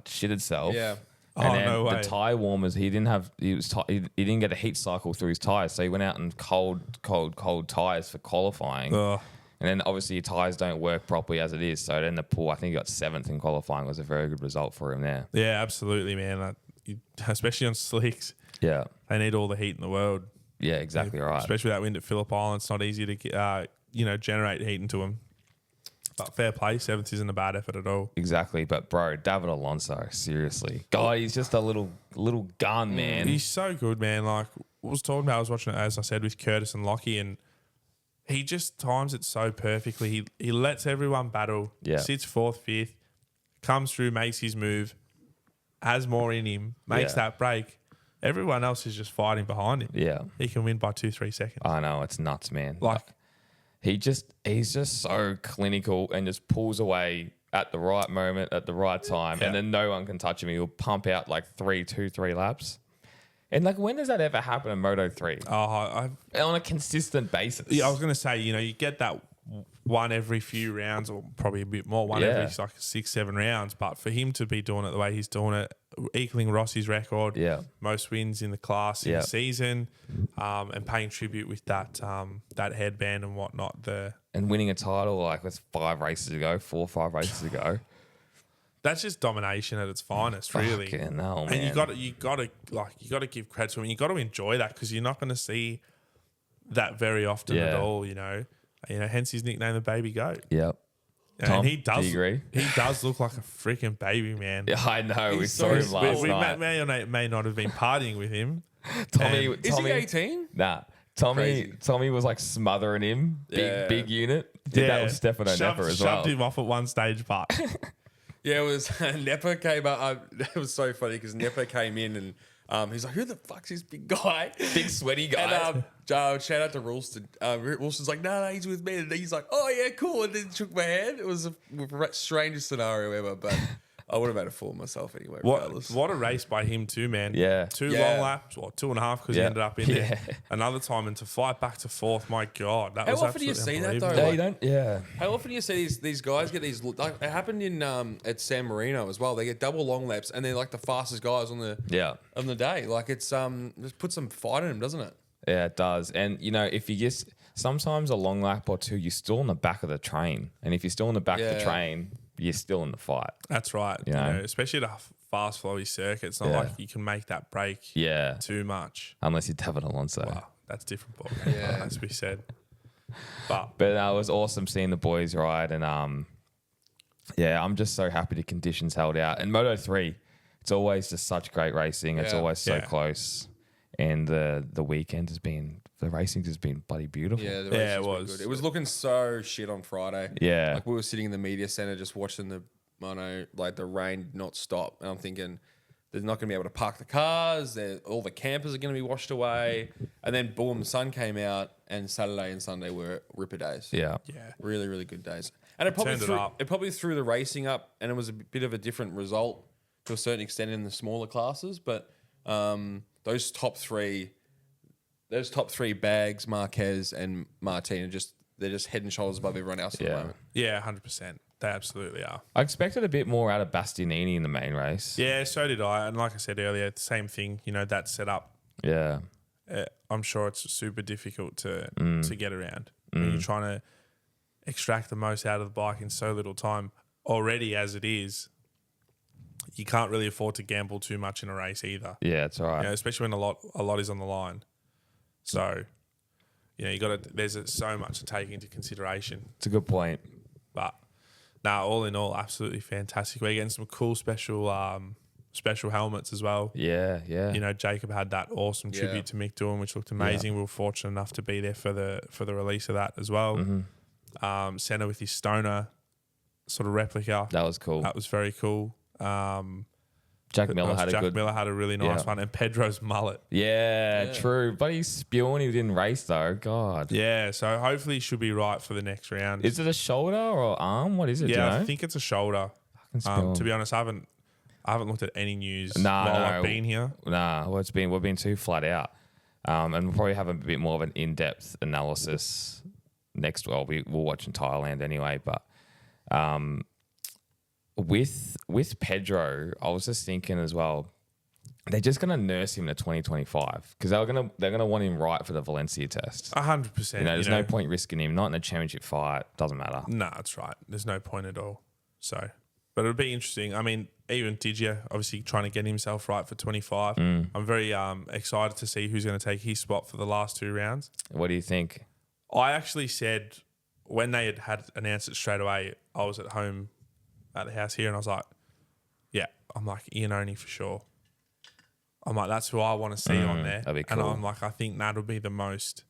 shit itself. Yeah. And then no way. the tire warmers, he didn't get a heat cycle through his tires, so he went out and cold tires for qualifying. Ugh. And then obviously your tires don't work properly as it is, so then the pool, I think he got 7th in qualifying, was a very good result for him there. Yeah, absolutely, man. Especially on slicks, Yeah, they need all the heat in the world. yeah, exactly right. Especially that wind at Phillip Island, it's not easy to generate heat into them. But fair play, 7th isn't a bad effort at all. Exactly, but bro, David Alonso, seriously, God, he's just a little gun, man. He's so good, man. Like, I was watching it, as I said, with Curtis and Lockie, and he just times it so perfectly. He lets everyone battle, sits 4th, 5th, comes through, makes his move, has more in him, makes that break. Everyone else is just fighting behind him. Yeah, He can win by 2-3 seconds. I know, it's nuts, man. Like, he's just so clinical and just pulls away at the right moment, at the right time, and then no one can touch him. He'll pump out like 2-3 laps. And like, when does that ever happen in Moto 3? On a consistent basis. Yeah, I was going to say, you get that one every few rounds, or probably a bit more, every like 6-7 rounds. But for him to be doing it the way he's doing it, equaling Rossi's record, most wins in the class in the season, and paying tribute with that headband and whatnot. And winning a title like with 5 races ago, 4 or 5 races ago. That's just domination at its finest, really. Fucking hell, man. And you got to give credit to him. You got to enjoy that, because you're not going to see that very often at all. You know, hence his nickname, the Baby Goat. Yep. And Tom, he does. do you agree? He does look like a freaking baby, man. Yeah, I know. We He's saw so him sweet. last We night. may or may not have been partying with him. Tommy, Is he 18? Nah. Tommy Crazy. was like smothering him. Big unit. Did that with Stefano Nepa as well. Shoved him off at one stage, but Yeah, it was Nepa came up. It was so funny because Nepa came in and he's like, "Who the fuck's this big guy? Big sweaty guy. And shout out to Ralston. Ralston's like, no, he's with me. And he's like, oh yeah, cool. And then shook my hand. It was the strangest scenario ever, but I would have had a fool myself anyway. Regardless. what a race by him too, man. Yeah. Two long laps, or 2.5, because he ended up in there. Yeah. Another time, and to fight back to 4th, my God, that How was often do you absolutely see that, though? unbelievable. No, you don't. Yeah. How often do you see these guys get these? Like, it happened in at San Marino as well. They get double long laps, and they're like the fastest guys on the day. Like, it's just puts some fight in them, doesn't it? Yeah, it does. And, if you just, sometimes a long lap or two, you're still on the back of the train. And if you're still on the back of the train, you're still in the fight. That's right. You know, especially at a fast flowy circuit. It's not like you can make that break too much. Unless you're David Alonso. Wow, that's different ball. As we said. But it was awesome seeing the boys ride. And, I'm just so happy the conditions held out. And Moto 3, it's always just such great racing. It's always so close. And the weekend the racing has been bloody beautiful. Yeah, it was. Good. It was looking so shit on Friday. Yeah. Like, we were sitting in the media center just watching the rain not stop. And I'm thinking, they're not going to be able to park the cars. All the campers are going to be washed away. And then, boom, the sun came out, and Saturday and Sunday were ripper days. Yeah. Really, really good days. And it probably threw the racing up, and it was a bit of a different result to a certain extent in the smaller classes. But those top three, Bags, Marquez, and Martin they're just head and shoulders above everyone else at the moment. Yeah, 100%. They absolutely are. I expected a bit more out of Bastianini in the main race. Yeah, so did I. And like I said earlier, the same thing. That setup. Yeah. I'm sure it's super difficult to get around. When you're trying to extract the most out of the bike in so little time already as it is. you can't really afford to gamble too much in a race either. Yeah, that's right. You know, especially when a lot is on the line. So, you know, you got to. There's so much to take into consideration. It's a good point. But now, all in all, absolutely fantastic. We're getting some cool special helmets as well. Yeah. You know, Jacob had that awesome tribute to Mick Doohan, which looked amazing. We were fortunate enough to be there for the release of that as well. Mm-hmm. Senna with his Stoner sort of replica. That was cool. That was very cool. Jack Miller had a really nice one, and Pedro's mullet. Yeah, true. But he's spewing. He didn't race though. God. Yeah, so hopefully he should be right for the next round. Is it a shoulder or arm? What is it? Yeah, do you know? I think it's a shoulder. To be honest, I haven't looked at any news while I've been here. Nah, well, we've been too flat out, and we'll probably have a bit more of an in-depth analysis next. Well, we'll watch in Thailand anyway, but. With Pedro, I was just thinking as well, they're just going to nurse him to 2025 because they're gonna want him right for the Valencia test. 100%. You know, there's no point risking him. Not in a championship fight. Doesn't matter. Nah, that's right. There's no point at all. So, but it'll be interesting. I mean, even Didier, obviously trying to get himself right for 25. I'm very excited to see who's going to take his spot for the last 2 rounds. What do you think? I actually said when they had announced it straight away, I was at home at the house here and I was like, yeah, I'm like Iannone for sure. I'm like, that's who I want to see on there. That'd be cool. And I'm like, I think that'll be the most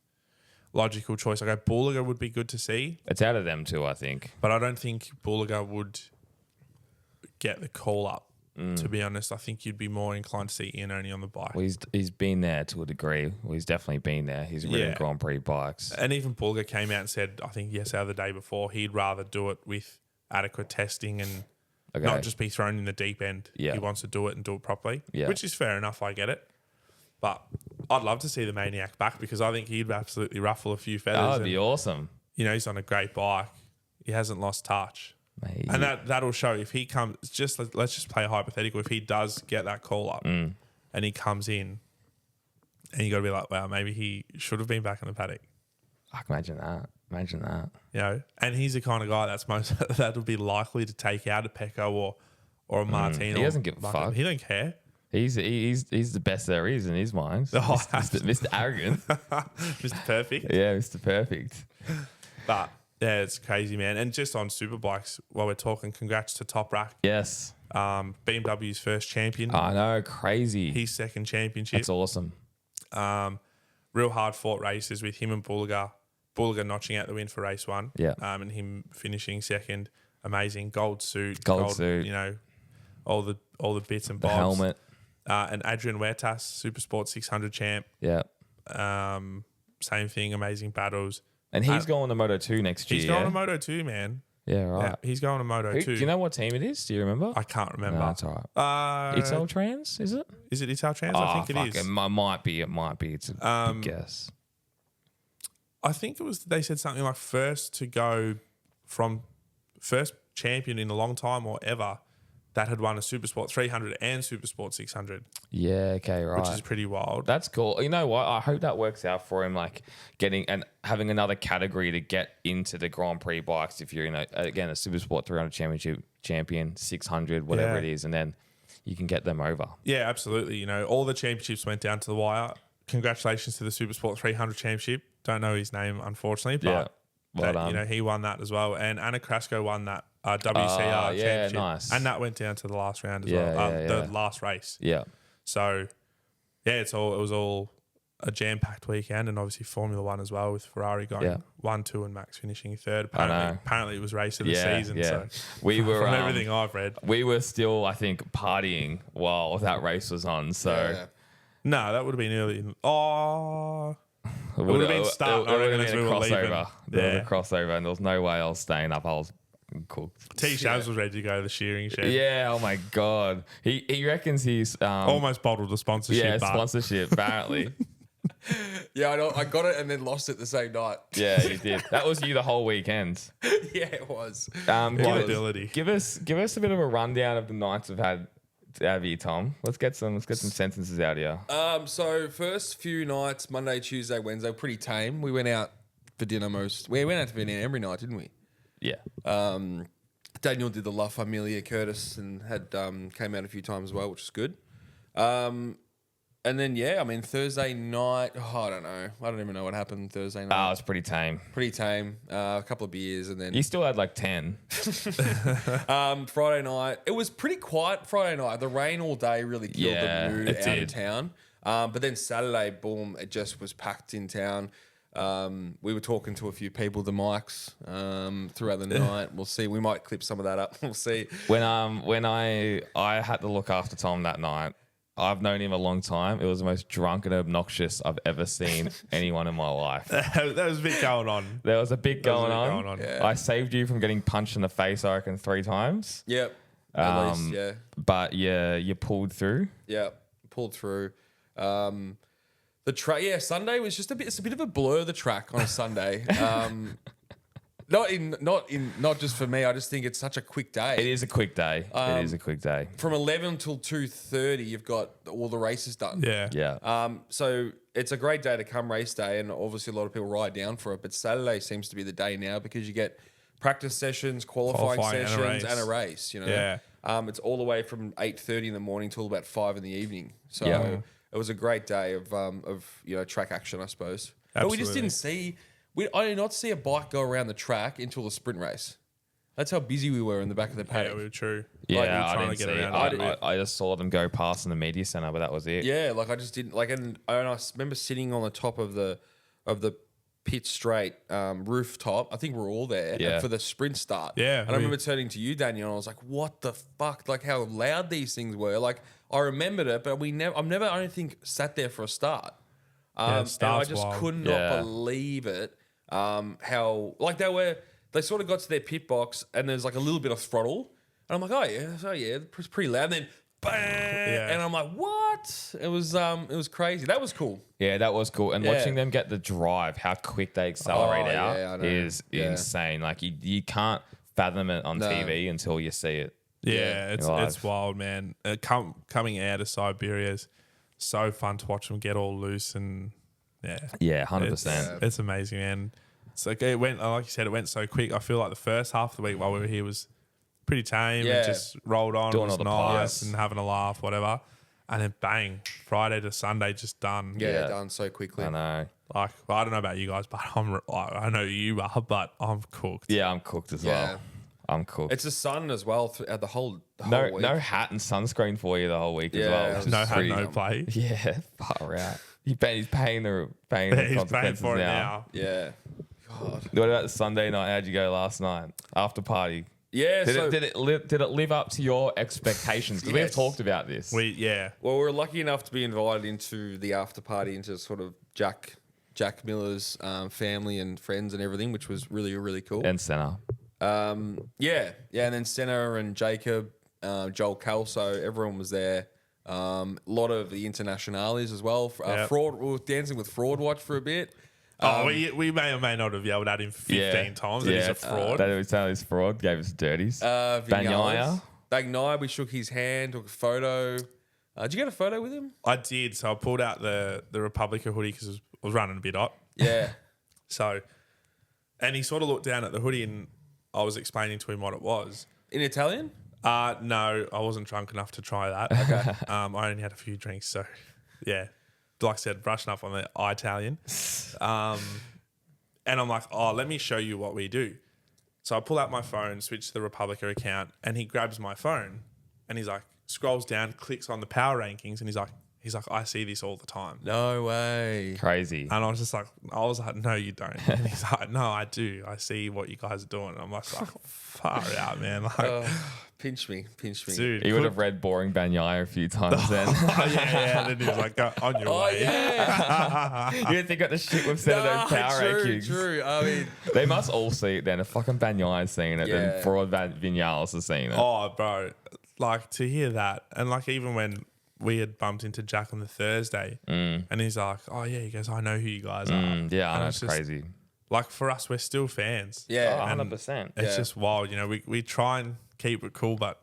logical choice. I go, Buliger would be good to see. It's out of them too, I think. But I don't think Buliger would get the call up. To be honest, I think you'd be more inclined to see Iannone on the bike. Well, he's been there to a degree. Well, he's definitely been there. He's ridden Grand Prix bikes. And even Buliger came out and said, I think yesterday or the day before, he'd rather do it with adequate testing and not just be thrown in the deep end. Yeah. He wants to do it and do it properly, yeah. which is fair enough. I get it. But I'd love to see the Maniac back because I think he'd absolutely ruffle a few feathers. That would be awesome. You know, he's on a great bike. He hasn't lost touch. Mate. And that'll show if he comes, let's just play hypothetical. If he does get that call up and he comes in and you got to be like, wow, maybe he should have been back in the paddock. Imagine that. You know, and he's the kind of guy that would be likely to take out a Pecco or a Martin. He doesn't give a fuck. He don't care. He's the best there is in his mind. Mr. Arrogant. Mr. Perfect. Yeah, Mr. Perfect. But yeah, it's crazy, man. And just on Superbikes, while we're talking, congrats to Top Rack. Yes. BMW's first champion. I know, crazy. His second championship. That's awesome. Real hard fought races with him and Buliger. Buliger notching out the win for race 1. Yeah. And him finishing second. Amazing. Gold suit. Gold suit. You know, all the bits and bobs. The helmet. And Adrian Huertas, Supersport 600 champ. Yeah. Same thing. Amazing battles. And he's going to Moto2 next year. He's going to Moto2, man. Yeah, right. Yeah, he's going to Moto2. Do you know what team it is? Do you remember? I can't remember. No, that's all right. Italtrans, is it? Is it Italtrans? I think it is. It might be. It's a big guess. I think it was, they said something like first champion in a long time or ever that had won a Supersport 300 and Supersport 600. Yeah, okay, right. Which is pretty wild. That's cool. You know what? I hope that works out for him, like getting and having another category to get into the Grand Prix bikes if you're, again, a Supersport 300 championship champion, 600, whatever it is, and then you can get them over. Yeah, absolutely. You know, all the championships went down to the wire. Congratulations to the Supersport 300 championship. Don't know his name, unfortunately, but he won that as well. And Anna Krasko won that WCR championship. Nice. And that went down to the last round as well. The last race. Yeah. So, yeah, it was all a jam-packed weekend, and obviously Formula One as well, with Ferrari going 1, 2, and Max finishing third. Apparently it was race of the season. Yeah. So we were from everything I've read, we were still, I think, partying while that race was on. So no, that would have been early. It would have been starting. It would have been a crossover. There was a crossover, and there was no way I was staying up. I was cooked. T. Shabs was ready to go to the shearing shed. Yeah. Oh my god. He reckons he's almost bottled the sponsorship. Yeah, sponsorship apparently. Yeah, I know. I got it and then lost it the same night. Yeah, you did. That was you the whole weekend. Yeah, it was. Give us a bit of a rundown of the nights we've had out of you, Tom. Let's get some sentences out of you. So first few nights, Monday, Tuesday, Wednesday, pretty tame. We went out for dinner We went out for dinner every night, didn't we? Yeah. Daniel did the La Familia Curtis and had came out a few times as well, which is good. And then, Thursday night, I don't know. I don't even know what happened Thursday night. It was pretty tame. Pretty tame. A couple of beers and then... You still had like 10. Friday night, it was pretty quiet Friday night. The rain all day really killed the mood out of town. But then Saturday, boom, it just was packed in town. We were talking to a few people, the mics, throughout the night. We'll see. We might clip some of that up. We'll see. When I had to look after Tom that night, I've known him a long time. It was the most drunk and obnoxious I've ever seen anyone in my life. There was a bit going on. There was a bit going on. Yeah. I saved you from getting punched in the face, I reckon, 3 times. Yep. At least, yeah. But yeah, you pulled through. Yeah, pulled through. The track, Sunday was just it's a bit of a blur, the track on a Sunday. Not just for me. I just think it's such a quick day. It is a quick day. It is a quick day. From 11 till 2:30, you've got all the races done. Yeah. So it's a great day to come race day, and obviously a lot of people ride down for it. But Saturday seems to be the day now because you get practice sessions, qualifying sessions, and a race. You know. Yeah. It's all the way from 8:30 in the morning till about 5 in the evening. So it was a great day of track action, I suppose. Absolutely. But we just didn't see. I did not see a bike go around the track until the sprint race. That's how busy we were in the back of the paddock. Yeah, we were true. Yeah, I didn't see. I just saw them go past in the media center, but that was it. Yeah, I just didn't and I remember sitting on the top of the pit straight rooftop. I think we're all there for the sprint start. Yeah, and I remember turning to you, Daniel, and I was like, "What the fuck?" Like how loud these things were. Like I remembered it, but I've never, I don't think, sat there for a start. And I just could not believe it. How they sort of got to their pit box and there's like a little bit of throttle, and I'm like, oh yeah, it's pretty loud. And then bang, and I'm like, what? It was crazy. That was cool. Yeah, that was cool. And watching them get the drive, how quick they accelerate out is insane. Like you can't fathom it on TV until you see it. Yeah, it's wild, man. Coming out of Siberia is so fun to watch them get all loose and 100%. It's amazing, man. It's like it went, like you said, it went so quick. I feel like the first half of the week while we were here was pretty tame and just rolled on. Doing it was all the nice pilots and having a laugh, whatever. And then bang, Friday to Sunday just done. Yeah, done so quickly. I know. Like, I don't know about you guys, but I know you are, but I'm cooked. Yeah, I'm cooked as well. I'm cooked. It's the sun as well throughout the whole week. No hat and sunscreen for you the whole week as well. No hat, no play. Yeah, far out. He's paying the consequences for it now. Yeah. God. What about the Sunday night? How'd you go last night? After party. Yeah. Did it live up to your expectations? Because we've talked about this. Well, we're lucky enough to be invited into the after party into sort of Jack Miller's family and friends and everything, which was really, really cool. And Senna. And then Senna and Jacob, Joel Calso, everyone was there. A lot of the internationales as well. Fraud, we were dancing with Fraud Watch for a bit. We may or may not have yelled at him 15 times that he's a fraud. That was telling his fraud, gave us dirties. Bagnaia, we shook his hand, took a photo. Did you get a photo with him? I did. So I pulled out the Republica hoodie because I was running a bit hot. Yeah. And he sort of looked down at the hoodie and I was explaining to him what it was. In Italian? No, I wasn't drunk enough to try that. Okay. I only had a few drinks, so yeah. Like I said, brushing up on the Italian. And I'm like, let me show you what we do. So I pull out my phone, switch to the Republica account, and he grabs my phone and he's like, scrolls down, clicks on the power rankings, and he's like, I see this all the time. No way. Crazy. And I was like, no, you don't. And he's like, no, I do. I see what you guys are doing. And I'm like, far out, man. Like, pinch me. Dude, he would have read Boring Bagnaia a few times then. And then he was like, go on your way. Yeah. You didn't think of the shit we've said of those power rankings. True. I mean, they must all see it then. If fucking Bagnaia's seeing it, then Fraud Vinales is seeing it. Oh, bro. Like, to hear that. And like, even when we had bumped into Jack on the Thursday and he's like, oh yeah, he goes, I know who you guys are. Yeah, I know, it's just crazy. Like, for us, we're still fans. Yeah. 100%. It's just wild. You know, we try and keep it cool, but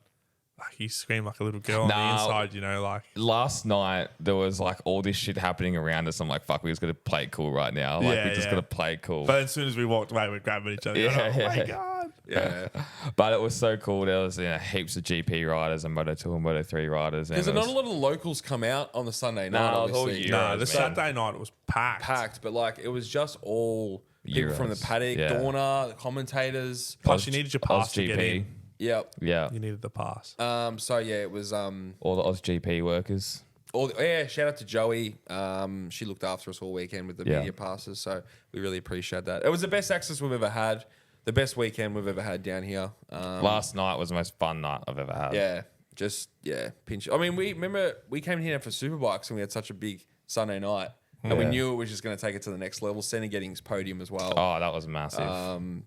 like, you scream like a little girl on the inside, you know, like. Last night, there was like all this shit happening around us. I'm like, fuck, we just got to play it cool right now. Like, we just got to play it cool. But as soon as we walked away, we're grabbing each other. Oh my God. Yeah. But it was so cool. There was heaps of GP riders and Moto2 and Moto3 riders. Because not a lot of the locals come out on the Sunday night. No, it was all obviously. Euros, the Saturday night was packed. But like it was just all people from the Euros, Paddock, yeah. Dorna, the commentators. Plus, you needed your pass to get in. Yep. Yeah. You needed the pass. So yeah, it was All the Oz GP workers. shout out to Joey. She looked after us all weekend with the media passes, so we really appreciate that. It was the best access we've ever had, the best weekend we've ever had down here. Last night was the most fun night I've ever had. Yeah, pinch. I mean, we came here for Superbikes and we had such a big Sunday night, and we knew it was just going to take it to the next level. Senna getting his podium as well. Oh, that was massive.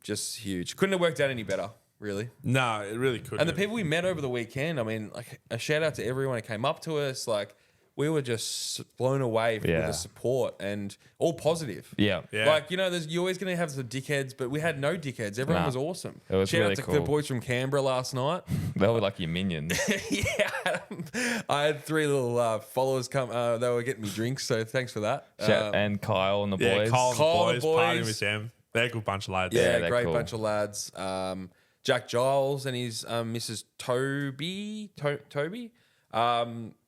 Just huge. Couldn't have worked out any better, really. No, it really couldn't. And the people we met over the weekend, I mean, like a shout out to everyone who came up to us. Like we were just blown away with the support and all positive. Yeah. Like, you're always going to have some dickheads, but we had no dickheads. Everyone was awesome. It was shout really out to cool. the boys from Canberra last night. They were like your minions. Yeah. I had 3 little followers come. They were getting me drinks, so thanks for that. And Kyle and the boys. Kyle and the boys, boys. partying with them. They're a good bunch of lads. Yeah, they're great cool. bunch of lads. Jack Giles and his Mrs. Toby.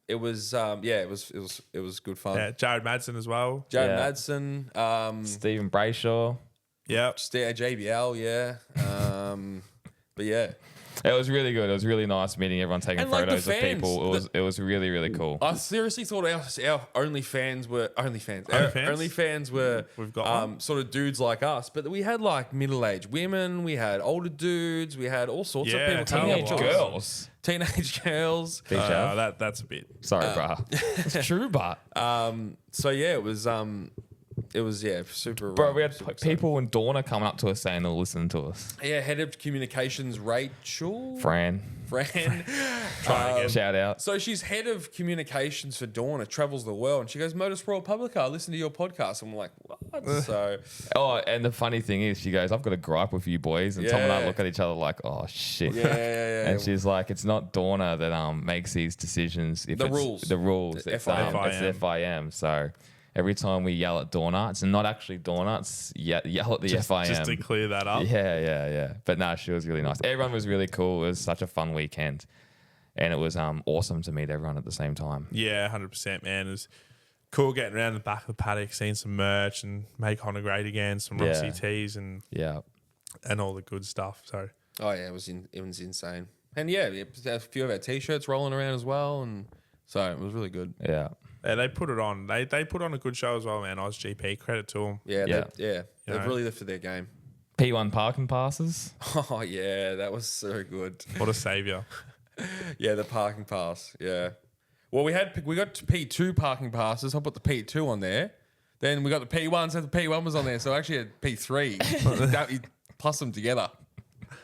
It was it was good fun. Yeah, Jared Madsen as well. Jared Yeah. Madsen, Stephen Brayshaw. Yep. JBL, yeah. But yeah, It was really good. It was really nice meeting everyone, taking And, like, the photos of fans, people. It was really, really cool. I seriously thought our OnlyFans were OnlyFans? OnlyFans were We've got one. sort of dudes like us, but we had like middle-aged women, we had older dudes, we had all sorts of Yeah, people, teenage teenage girls. Big shout. That's a bit. Sorry, brah. It's true, but So yeah, it was super. bro, we had super people in Dorna coming up to us saying they're listening to us. Yeah, head of communications, Rachel. Fran, Try again. shout out. So she's head of communications for Dorna, travels the world, and she goes, Motorsport Republica, I listen to your podcast. And I'm like, what? So Oh, and the funny thing is, she goes, I've got a gripe with you boys. And Tom and I Yeah. look at each other like, oh, shit. yeah. And she's like, it's not Dorna that makes these decisions. If The it's rules. The rules. The It's, FIM. it's FIM. So every time we yell at Dorna, it's not actually Dorna. It's yell at the FIM. Just to clear that up. Yeah. But no, she was really nice. Everyone was really cool. It was such a fun weekend. And it was awesome to meet everyone at the same time. Yeah, 100%, man. It was cool getting around the back of the paddock, seeing some merch and make Honda great again, some Rossi tees and all the good stuff. So oh yeah, it was insane. And yeah, a few of our t-shirts rolling around as well, and so it was really good. Yeah. yeah, they put it on. They put on a good show as well, man. Oz GP, credit to them. Yeah. You They've know. really lifted their game. P1 parking passes. Oh yeah, that was so good. What a savior. Yeah, the parking pass. Yeah. Well, we got P2 parking passes. I put the P2 on there. Then we got the P1, so the P1 was on there. So I actually had P3. You plus them together.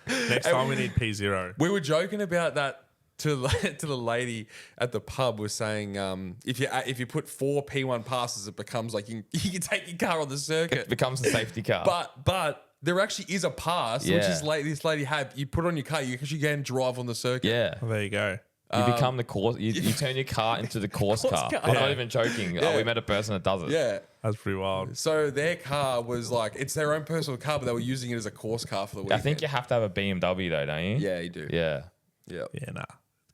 Next time we need P0. We were joking about that to the lady at the pub. Was saying if you put 4 P1 passes, it becomes like you can take your car on the circuit. It becomes a safety car. But there actually is a pass, which is this lady had. You put it on your car, you can drive on the circuit. yeah. Well, there you go. You become the course. You turn your car into the course car. car. I'm not Yeah. even joking. Yeah. We met a person that does it. Yeah. That's pretty wild. So their car was like, it's their own personal car, but they were using it as a course car for the weekend. I think you have to have a BMW though, don't you? Yeah, you do. Yeah. Yeah. Yeah, nah.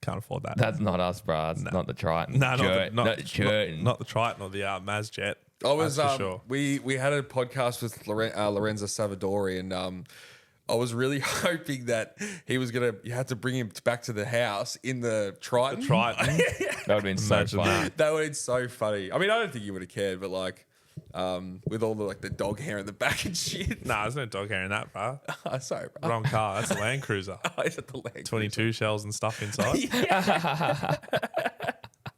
Can't afford that. That's not us, bro. It's not the Triton. Nah, not the Triton. not the Triton or the Mazjet. I was That's for sure. we had a podcast with Lorenzo Savadori, and I was really hoping that you had to bring him back to the house in the Triton. Triton. That would have been so Imagine fun. that. That would have been so funny. I mean, I don't think you would have cared, but like with all the dog hair in the back and shit. Nah, there's no dog hair in that, bro. Sorry, bro. Wrong car. That's a Land Cruiser. Is it the leg? 22 shells and stuff inside.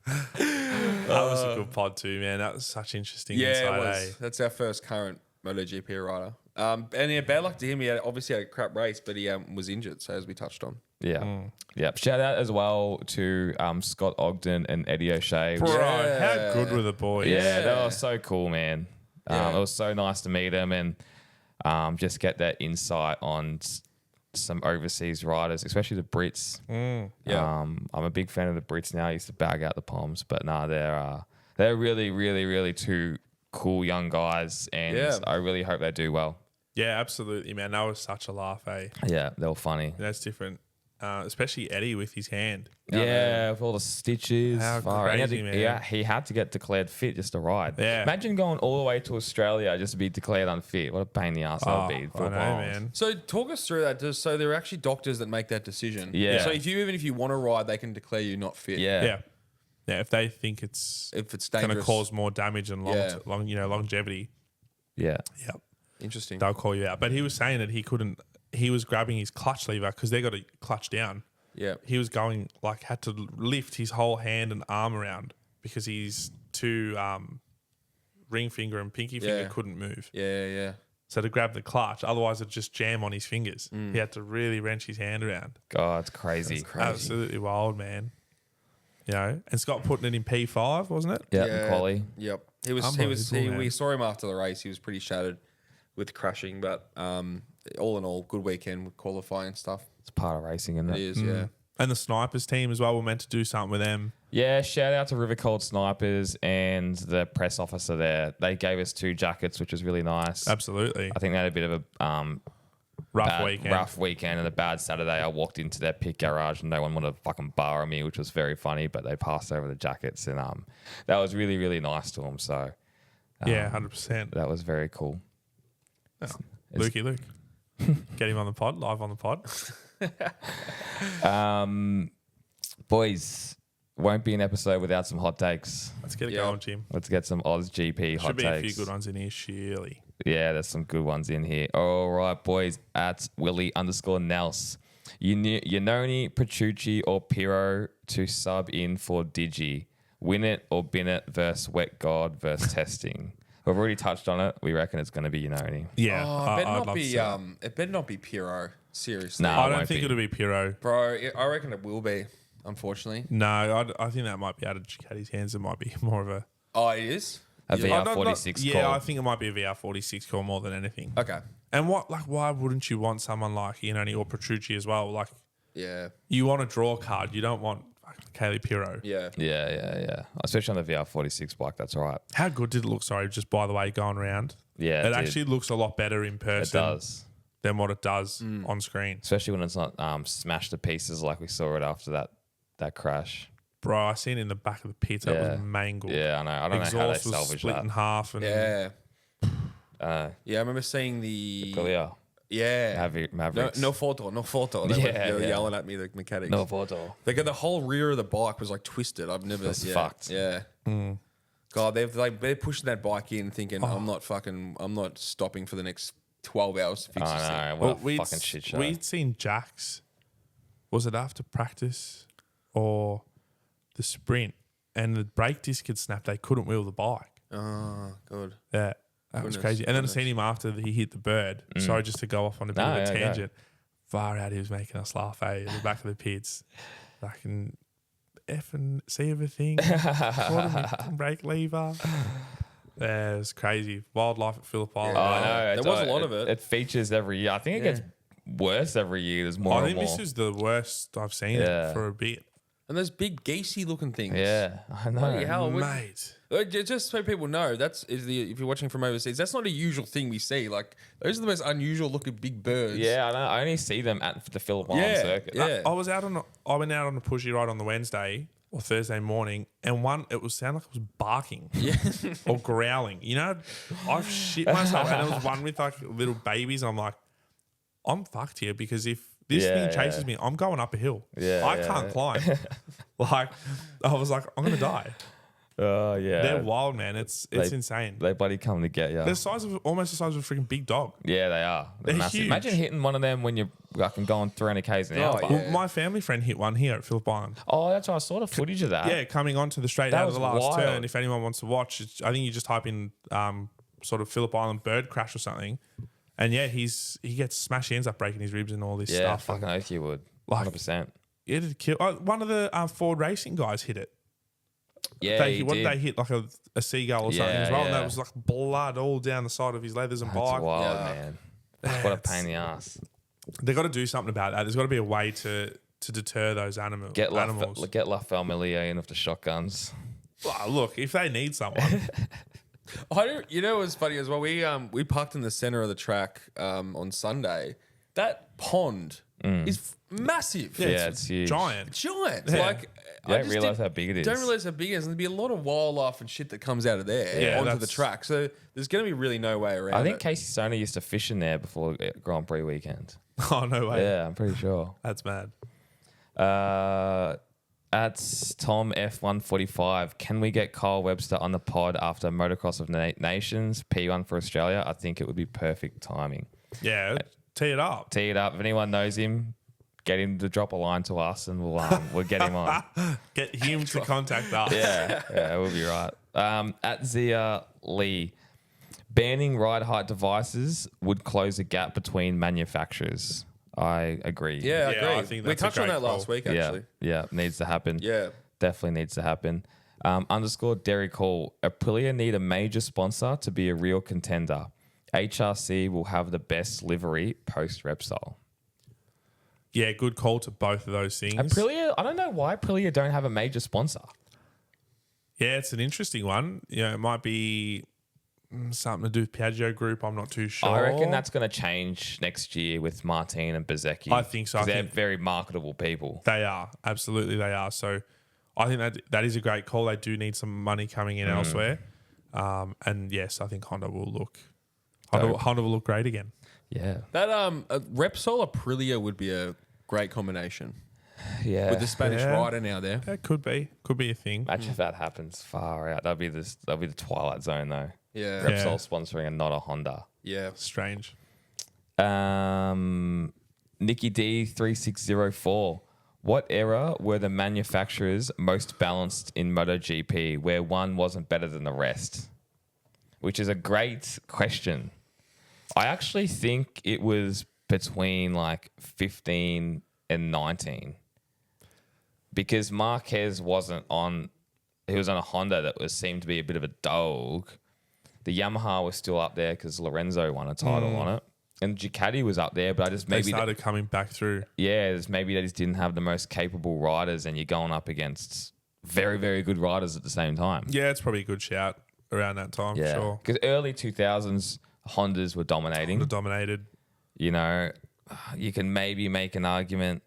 That was a good pod too, man. That was such interesting Yeah, insight, it was. eh? That's our first current MotoGP rider. And yeah, bad luck to him. He obviously had a crap race, but he was injured, so as we touched on. Yeah. Yep. Shout out as well to Scott Ogden and Eddie O'Shea. Bro, Yeah. how good were the boys? Yeah, they were so cool, man. Yeah. It was so nice to meet them and just get that insight on some overseas riders, especially the Brits. Yeah. I'm a big fan of the Brits now. I used to bag out the Poms, but no, they're really, really, really two cool young guys, and Yeah. I really hope they do well. Yeah, absolutely, man. That was such a laugh, eh? Yeah, they were funny. That's different. Especially Eddie with his hand. Yeah, with all the stitches. How Far. And crazy, man. Yeah, he had to get declared fit just to ride. Yeah. Imagine going all the way to Australia just to be declared unfit. What a pain in the ass that would be. I know, man. So talk us through that. So there are actually doctors that make that decision. Yeah. So even if you want to ride, they can declare you not fit. Yeah. Yeah, if they think it's dangerous, going to cause more damage and longevity. Yeah. Yep. Interesting. They'll call you out. But he was saying that he was grabbing his clutch lever because they got to clutch down. Yeah. He was going had to lift his whole hand and arm around because his two ring finger and pinky finger couldn't move. Yeah. So to grab the clutch, otherwise it'd just jam on his fingers. He had to really wrench his hand around. God, it's crazy. Absolutely wild, man. You know, and Scott putting it in P5, wasn't it? Yeah, quali. Yep. Unbelievable, We saw him after the race. He was pretty shattered with crashing, but all in all, good weekend with qualifying and stuff. It's part of racing, isn't it? It is, yeah. And the snipers team as well. We're meant to do something with them. Yeah, shout out to River Cold Snipers and the press officer there. They gave us 2 jackets, which was really nice. Absolutely. I think they had a bit of a rough weekend and a bad Saturday. I walked into their pit garage and no one wanted to fucking borrow me, which was very funny, but they passed over the jackets and that was really, really nice to them. So yeah, 100%. that was very cool. Oh, Lukey Luke. Get him on the pod, live on the pod. Boys, won't be an episode without some hot takes. Let's get it going, Jim. Let's get some Oz GP hot Should be takes. a few good ones in here, surely. Yeah, there's some good ones in here. All right, boys. At Willie_Nels. Iannone, Petrucci, or Pirro to sub in for Digi. Win it or bin it versus Wet God versus testing. We've already touched on it. We reckon it's going to be Iannone. Yeah. It better not be Pirro. Seriously. No. I don't think it'll be Pirro. Bro, I reckon it will be, unfortunately. No, I think that might be out of Ducati's hands. It might be more of a... Oh, it is? A VR46 call. Yeah, I think it might be a VR46 call more than anything. Okay. And why wouldn't you want someone like Iannone or Petrucci as well? Like, yeah, you want a draw card. You don't want Kaylee Pirro. Yeah. Yeah. Especially on the VR46 bike, that's right. How good did it look? Sorry, just by the way, going around. Yeah, it actually looks a lot better in person. It does. Than what it does on screen. Especially when it's not smashed to pieces like we saw it after that crash. Bro, I seen it in the back of the pit. That was mangled. Yeah, I know. I don't know how they salvaged was split that. in half. And yeah. I remember seeing the... Yeah. Mavericks. No photo. They were yelling at me, the mechanics. No photo. They got the whole rear of the bike was like twisted. I've never... That's fucked. Yeah. God, they're pushing that bike in thinking, I'm not stopping for the next 12 hours to fix this thing. I know. What a fucking shit show. We'd seen Jax. Was it after practice or the sprint? And the brake disc had snapped. They couldn't wheel the bike. Oh, good. Yeah. That was crazy. And then I seen him after he hit the bird. Sorry, just to go off on a bit of a tangent. Far out, he was making us laugh, at the back of the pits. I can effing see everything. Brake lever. Yeah, it was crazy. Wildlife at Phillip Island. Oh, no. There was a lot of it. It features every year. I think it gets worse every year. There's more and more. I think this is the worst I've seen it for a bit. And those big geesey looking things. Yeah, I know. Bloody hell, mate. Just so people know, if you're watching from overseas, that's not a usual thing we see. Like, those are the most unusual looking big birds. Yeah, I know. I only see them at the Phillip Island circuit. Yeah. I went out on a pushy ride on the Wednesday or Thursday morning, and it was sound like it was barking, or growling. You know, I've shit myself, and there was one with like little babies. I'm like, I'm fucked here because if this thing chases me, I'm going up a hill. I can't climb. Like, I was like, I'm gonna die. Oh yeah, they're wild, man. It's insane. They bloody come to get you. They're almost the size of a freaking big dog. Yeah, they are. They're massive. Huge. Imagine hitting one of them when you're like going 300 k's an hour. Well, my family friend hit one here at Phillip Island. Oh, that's right. I saw the footage of that. Yeah, coming onto the straight That out of the was last wild. turn. If anyone wants to watch, I think you just type in sort of Phillip Island bird crash or something, and he gets smashed. He ends up breaking his ribs and all this Yeah, stuff. fucking oath you would. Like, 100%. It'd kill. One of the Ford racing guys hit it. Yeah, They hit like a seagull or something as well, and that was like blood all down the side of his leathers and That's bike. wild, man. What a pain in the ass. They got to do something about that. There's got to be a way to deter those animals. Get La Familia in with the shotguns. Well, look, if they need someone, You know what's funny as well? We parked in the center of the track on Sunday. That pond is massive. Yeah, it's huge. Giant. Yeah. Like, I don't realize how big it is. Don't realize how big it is. And there'd be a lot of wildlife and shit that comes out of there onto the track. So there's going to be really no way around it. I think Casey Stoner used to fish in there before Grand Prix weekend. Oh, no way. Yeah, I'm pretty sure. That's mad. That's Tom F145. Can we get Kyle Webster on the pod after Motocross of Nations, P1 for Australia? I think it would be perfect timing. Yeah, tee it up. Tee it up. If anyone knows him, get him to drop a line to us and we'll get him on. Get him to contact us. Yeah, we'll be right. At Zia Lee, banning ride height devices would close a gap between manufacturers. I agree. Yeah, I agree. I think we that's touched a on great that last week, actually. Yeah, needs to happen. Yeah. Definitely needs to happen. Underscore Derek Hall. Aprilia need a major sponsor to be a real contender. HRC will have the best livery post Repsol. Yeah, good call to both of those things. Aprilia, I don't know why Aprilia don't have a major sponsor. Yeah, it's an interesting one. Yeah, it might be something to do with Piaggio Group. I'm not too sure. I reckon that's going to change next year with Martin and Bezzecchi. I think so. They're very marketable people. They are. Absolutely, they are. So I think that is a great call. They do need some money coming in elsewhere. And yes, I think Honda will look great again. Yeah. That Repsol Aprilia would be a great combination. Yeah. With the Spanish rider now there. That could be a thing. Imagine if that happens. Far out. That'll be the twilight zone though. Yeah. Repsol sponsoring and not a Honda. Yeah. Strange. Nikki D 3604. What era were the manufacturers most balanced in MotoGP where one wasn't better than the rest? Which is a great question. I actually think it was between like 15 and 19. Because Marquez wasn't on... He was on a Honda that seemed to be a bit of a dog. The Yamaha was still up there because Lorenzo won a title on it. And Ducati was up there, but I just maybe... They started coming back through. Yeah, maybe they just didn't have the most capable riders and you're going up against very, very good riders at the same time. Yeah, it's probably a good shout around that time, for sure. Because early 2000s, Hondas were dominating. Honda dominated. You know, you can maybe make an argument,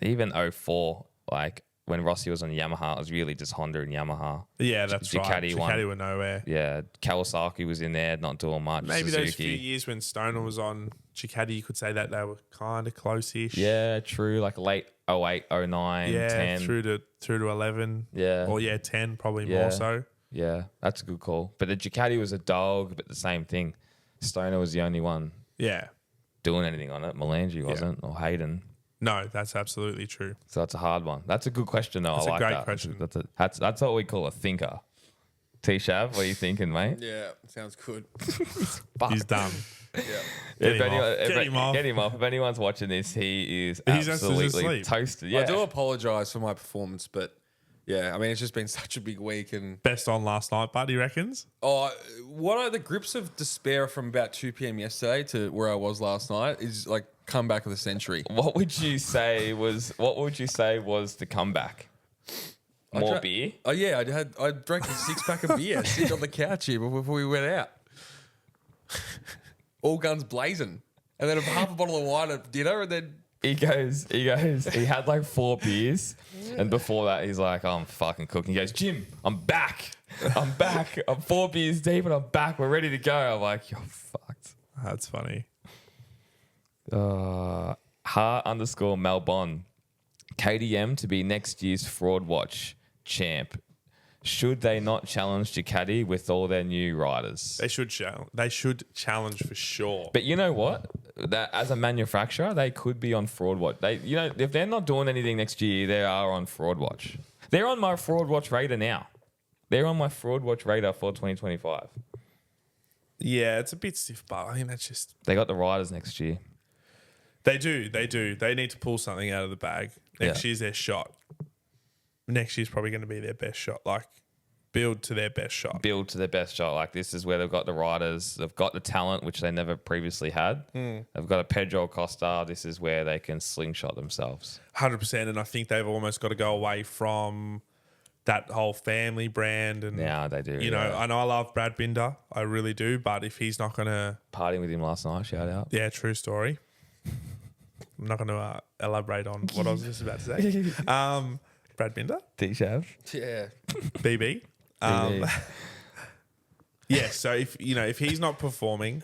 even 04, like when Rossi was on Yamaha, it was really just Honda and Yamaha. Yeah, that's right. Ducati were nowhere. Yeah, Kawasaki was in there, not doing much. Maybe Suzuki. those few years when Stoner was on Ducati, you could say that they were kind of close-ish. Yeah, true. Like late 08, 09, 10. through to 11. Yeah. Or 10 probably more so. Yeah, that's a good call. But the Ducati was a dog, but the same thing. Stoner was the only one doing anything on it. Melandri wasn't, or Hayden. No, that's absolutely true. So that's a hard one. That's a good question, though. That's I like a great that. question. That's what we call a thinker. T-Shav, what are you thinking, mate? Yeah, sounds good. He's done. Yeah. Get him off. If anyone's watching this, he's He's absolutely toasted. Yeah. I do apologise for my performance, but yeah, I mean, it's just been such a big week. And Best on last night, bud, he reckons? What are the grips of despair from about 2 p.m. yesterday to where I was last night is like comeback of the century. What would you say was the comeback? More beer? Oh yeah, I drank a 6-pack of beer sitting on the couch here before we went out. All guns blazing. And then half a bottle of wine at dinner and then he had like 4 beers. And before that, he's like, I'm fucking cooking. He goes, Jim, I'm back. I'm 4 beers deep and I'm back. We're ready to go. I'm like, you're fucked. That's funny. _Melbon. KDM to be next year's Fraud Watch champ. Should they not challenge Ducati with all their new riders? They should challenge for sure. But you know what? That as a manufacturer, they could be on Fraud Watch. If they're not doing anything next year, they are on Fraud Watch. They're on my Fraud Watch radar now. They're on my Fraud Watch radar for 2025. Yeah, it's a bit stiff, but I think that's just... They got the riders next year. They do. They need to pull something out of the bag. Next year's their shot. Next year's probably going to be their best shot. Like, build to their best shot. Like, this is where they've got the riders. They've got the talent, which they never previously had. They've got a Pedro Acosta. This is where they can slingshot themselves. 100%. And I think they've almost got to go away from that whole family brand. And Yeah, they do. You know, I know I love Brad Binder. I really do. But if he's not going to... Partying with him last night, shout out. Yeah, true story. I'm not going to elaborate on what I was just about to say. Brad Binder. T-Shav. Yeah. BB. Yeah, so if he's not performing,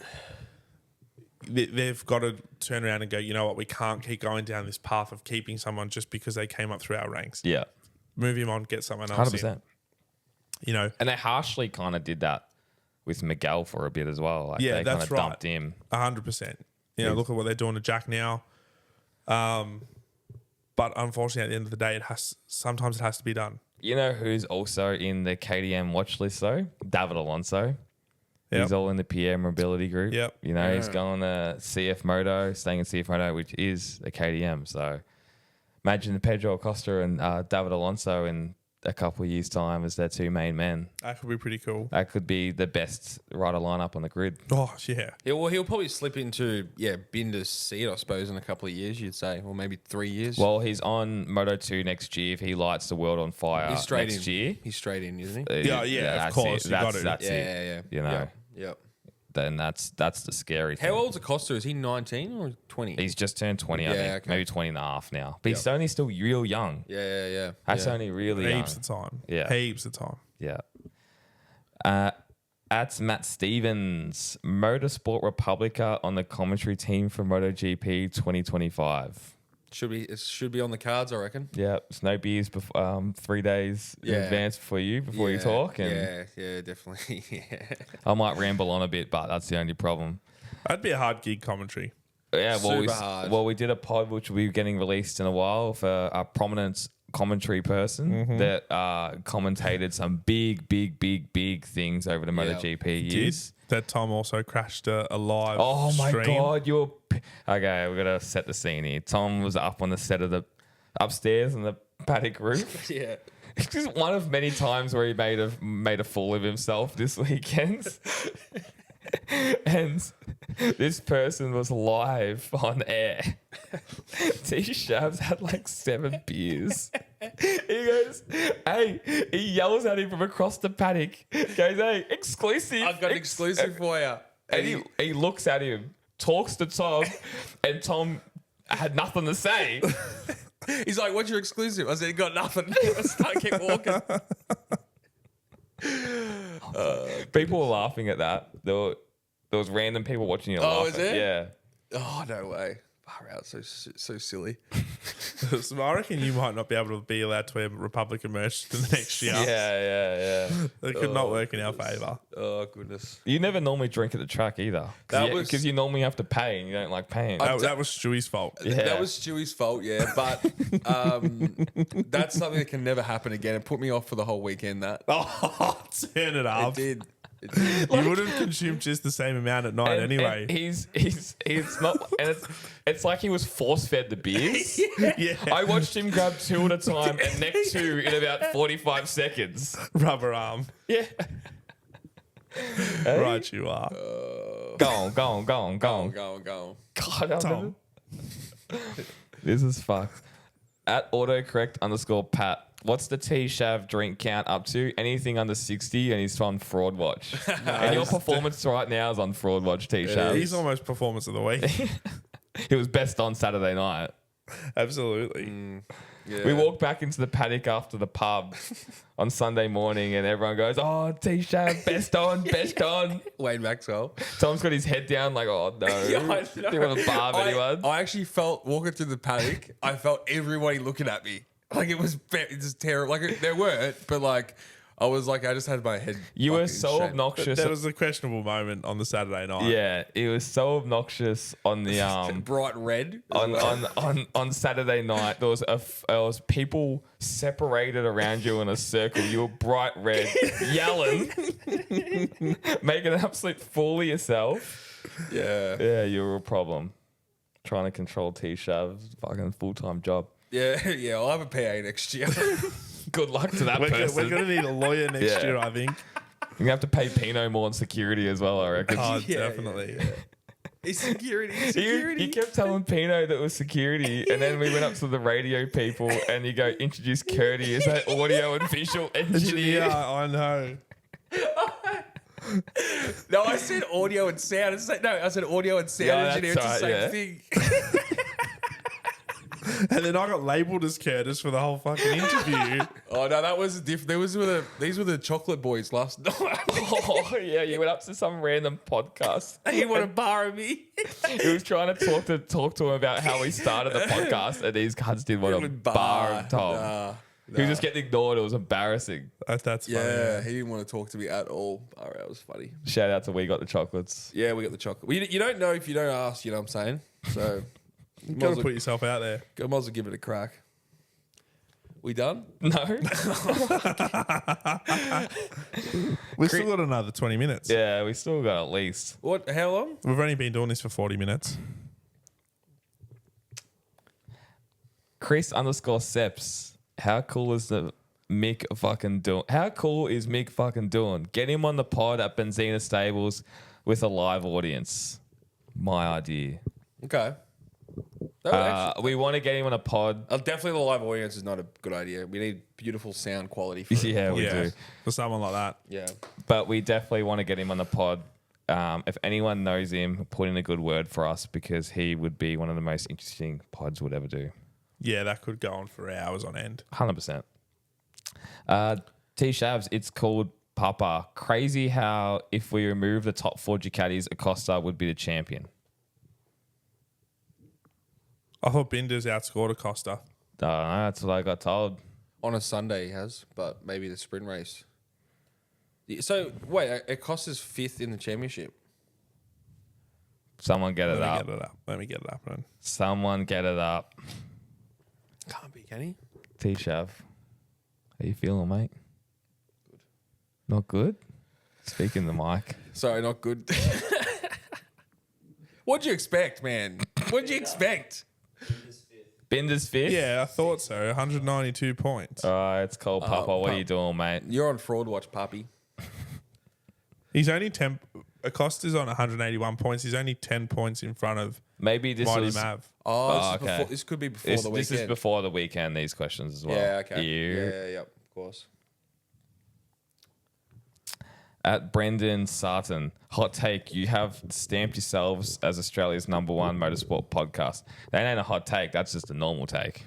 they've got to turn around and go, you know what, we can't keep going down this path of keeping someone just because they came up through our ranks. Yeah. Move him on, get someone else 100%. in. You know. And they harshly kind of did that with Miguel for a bit as well. Like they that's kind of right. dumped him. 100%. You know, look at what they're doing to Jack now. But unfortunately, at the end of the day, sometimes it has to be done. You know who's also in the KTM watch list though? David Alonso. Yep. He's all in the Pierre Mobility group. Yep. You know, he's going to CF Moto, staying in CF Moto, which is the KTM. So imagine Pedro Acosta and David Alonso in a couple of years' time as their two main men. That could be pretty cool. That could be the best rider lineup on the grid. Oh, yeah. He'll probably slip into Binder's seat, I suppose, in a couple of years, you'd say, or maybe 3 years. Well, he's on Moto2 next year. If he lights the world on fire he's straight next in. year. He's straight in, isn't he? Yeah, of course. You got to. That's it. Yeah. You know, Yep. then that's the scary thing. How old's Acosta? Is he 19 or 20? He's just turned 20, I think. okay. Maybe 20 and a half now. But he's only still real young. Yeah. That's only really young. Heaps of time. Yeah. Heaps of time. Yeah. At Matt Stevens, Motorsport Republica on the commentary team for MotoGP 2025. It should be on the cards, I reckon. Yeah, it's no beers 3 days in advance before you talk. And yeah, definitely. Yeah. I might ramble on a bit, but that's the only problem. That'd be a hard gig commentary. Yeah, Super hard. we did a pod which will be getting released in a while for a prominent commentary person that commentated some big things over the MotoGP years. That Tom also crashed a live Oh my stream. God, okay, we're gonna set the scene here. Tom was up on the set of the upstairs on the Paddock roof. Yeah. It's just one of many times where he made a fool of himself this weekend. And this person was live on air. T-Shavs had like 7 beers. He goes, hey, he yells at him from across the paddock. Goes, hey, exclusive. I've got an exclusive for you. And he looks at him, talks to Tom, and Tom had nothing to say. He's like, what's your exclusive? I said, got nothing. I kept walking. People were laughing at that. There was random people watching you laughing. is there? Yeah. Oh, no way. Far out. So silly. So I reckon you might not be able to be allowed to wear Republican merch the next year. Yeah. It could not work in our favour. Oh, goodness. You never normally drink at the track either. Because you normally have to pay and you don't like paying. That was Stewie's fault. Yeah. That was Stewie's fault, yeah. But that's something that can never happen again. It put me off for the whole weekend, that. Oh, turn it up. It did. You would have consumed just the same amount at night anyway. And he's not, and it's like he was force fed the beers. Yeah. I watched him grab 2 at a time and neck 2 in about 45 seconds. Rubber arm. Yeah. Right, you are. Go on. Go on. God, I'll Tom. This is fucked. At autocorrect_Pat, what's the T-Shav drink count up to? Anything under 60 and he's on Fraud Watch. And your performance right now is on Fraud Watch, T-Shav. He's almost performance of the week. It was best on Saturday night. Absolutely. Yeah. We walked back into the paddock after the pub on Sunday morning and everyone goes, oh, T-Shav, best on. Wayne Maxwell. Tom's got his head down like, oh, no. Yeah, I know. Didn't want to barb anyone. I actually felt, walking through the paddock, I felt everybody looking at me. Like, it was just terrible. Like, there weren't, but like, I was like, I just had my head. You were fucking so shaken. obnoxious. There was a questionable moment on the Saturday night. Yeah, it was so obnoxious on the bright red. as well. on Saturday night. There was people separated around you in a circle. You were bright red, yelling, making an absolute fool of yourself. Yeah. You were a problem. Trying to control T-Shav, fucking full-time job. Yeah. I'll have a PA next year. Good luck to that We're person. going to need a lawyer next year, I think. You're going to have to pay Pino more on security as well, I reckon. Oh, Yeah, definitely. It's security. You kept telling Pino that it was security, and then we went up to the radio people, and you go, introduce Curdy as that audio and visual engineer. Yeah, I know. No, I said audio and sound. I said audio and sound engineer. It's the same thing. And then I got labelled as Curtis for the whole fucking interview. Oh no, that was different. These were the chocolate boys last night. Oh yeah, you went up to some random podcast. He wanted to borrow me. He was trying to talk to him about how we started the podcast, and these cunts didn't want to bar Tom. Nah. He was just getting ignored. It was embarrassing. That's funny. Yeah, he didn't want to talk to me at all. All right, that was funny. Shout out to We Got the Chocolates. Yeah, we got the chocolate. You don't know if you don't ask. You know what I'm saying? So you got to put yourself out there. Might as well give it a crack. We done? No. We've still got another 20 minutes. Yeah, we still got at least. What? How long? We've only been doing this for 40 minutes. Chris_Seps. How cool is the Mick fucking doing? How cool is Mick fucking doing? Get him on the pod at Benzina Stables with a live audience. My idea. Okay. We want to get him on a pod. Definitely the live audience is not a good idea. We need beautiful sound quality for Yeah, we do. For someone like that. Yeah. But we definitely want to get him on the pod. If anyone knows him, put in a good word for us because he would be one of the most interesting pods we'd ever do. Yeah, that could go on for hours on end. 100%. T-Shavs, it's called Papa. Crazy how if we remove the top 4 Ducatis, Acosta would be the champion. I thought Binder's outscored Acosta. That's what I got told. On a Sunday he has, but maybe the sprint race. So, wait, Acosta's 5th in the championship. Someone get it up. Let me get it up, man. Someone get it up. Can't be, can he? T-Shav, how you feeling, mate? Good. Not good? Speaking the mic. Sorry, not good. What'd you expect, man? What'd you expect? Binder's 5th? Yeah, I thought so. 192 points. It's called Papa. What are you doing, mate? You're on fraud watch, puppy. He's only 10. Acosta's on 181 points. He's only 10 points in front of Maybe this Mighty was... Mav. Okay. This could be before the weekend. This is before the weekend, these questions as well. Yeah, okay. Yeah, of course. At Brendan Sarton, hot take, you have stamped yourselves as Australia's #1 motorsport podcast. That ain't a hot take, that's just a normal take.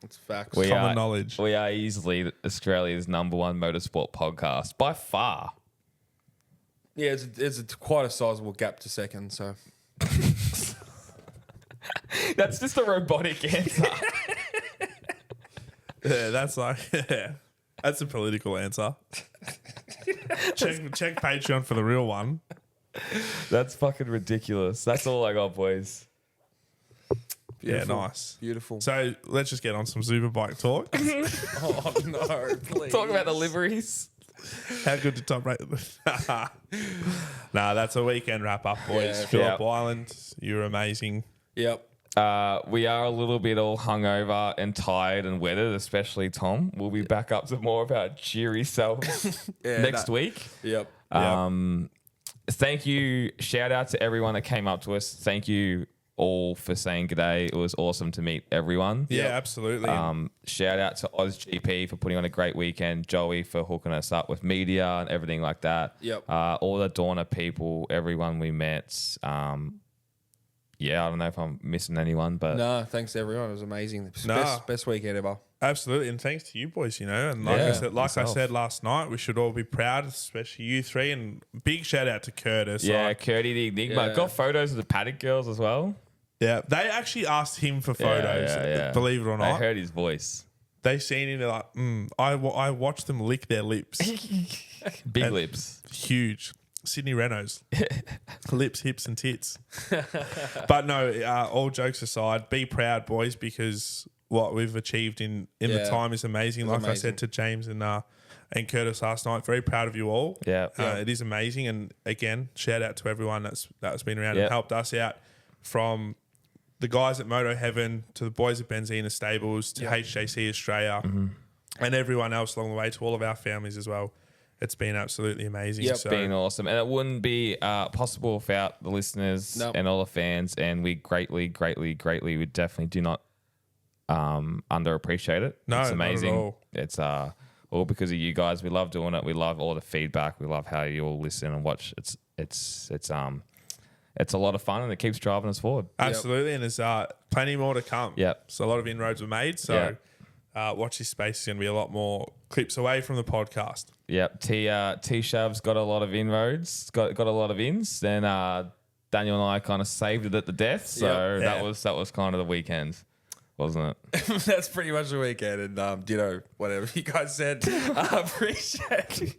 It's facts. Common knowledge. We are easily Australia's #1 motorsport podcast, by far. Yeah, it's quite a sizable gap to second, so... That's just a robotic answer. Yeah, that's like... Yeah. That's a political answer. check Patreon for the real one. That's fucking ridiculous. That's all I got, boys. Beautiful. Yeah, nice. Beautiful. So let's just get on some Superbike talk. Oh, no, please. Talk about the liveries. How good to top rate? Nah, that's a weekend wrap up, boys. Yeah. Phillip Island, you're amazing. Yep. We are a little bit all hungover and tired and weathered, especially Tom. We'll be back up to more of our cheery selves next week. Yep. Thank you. Shout out to everyone that came up to us. Thank you all for saying g'day. It was awesome to meet everyone. Yeah, absolutely. Shout out to OzGP for putting on a great weekend. Joey for hooking us up with media and everything like that. Yep. All the Dorna people, everyone we met. Yeah, I don't know if I'm missing anyone, but No, thanks everyone. It was amazing. Best weekend ever. Absolutely, and thanks to you boys, you know. And like I said last night, we should all be proud, especially you three. And big shout out to Curtis. yeah, Curdy the Enigma. Yeah. Got photos of the Paddock girls as well. Yeah, they actually asked him for photos. Believe it or not, I heard his voice. They seen him. They're like, I watched them lick their lips. Big lips. Huge. Sydney Renaults. Lips, hips, and tits. But no, all jokes aside, be proud, boys, because what we've achieved in the time is amazing. Like I said to James and Curtis last night, very proud of you all. Yeah. It is amazing. And again, shout out to everyone that's been around and helped us out, from the guys at Moto Heaven to the boys at Benzina Stables to HJC Australia and everyone else along the way, to all of our families as well. it's been absolutely amazing. Yep. It's been awesome. And it wouldn't be possible without the listeners and all the fans. And we greatly, we definitely do not underappreciate it. No, it's amazing. not at all. It's all because of you guys. We love doing it. We love all the feedback. We love how you all listen and watch. It's a lot of fun and it keeps driving us forward. Absolutely. And there's plenty more to come. Yep. So a lot of inroads were made. So watch this space. Is going to be a lot more clips away from the podcast. Yep. T-Shav's got a lot of inroads, got a lot of ins. Then Daniel and I kind of saved it at the death. So that was kind of the weekend, wasn't it? That's pretty much the weekend. And whatever you guys said, I appreciate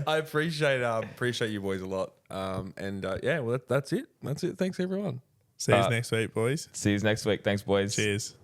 I appreciate you boys a lot. Well, that's it. Thanks everyone. See you next week, boys. See you next week. Thanks, boys. Cheers.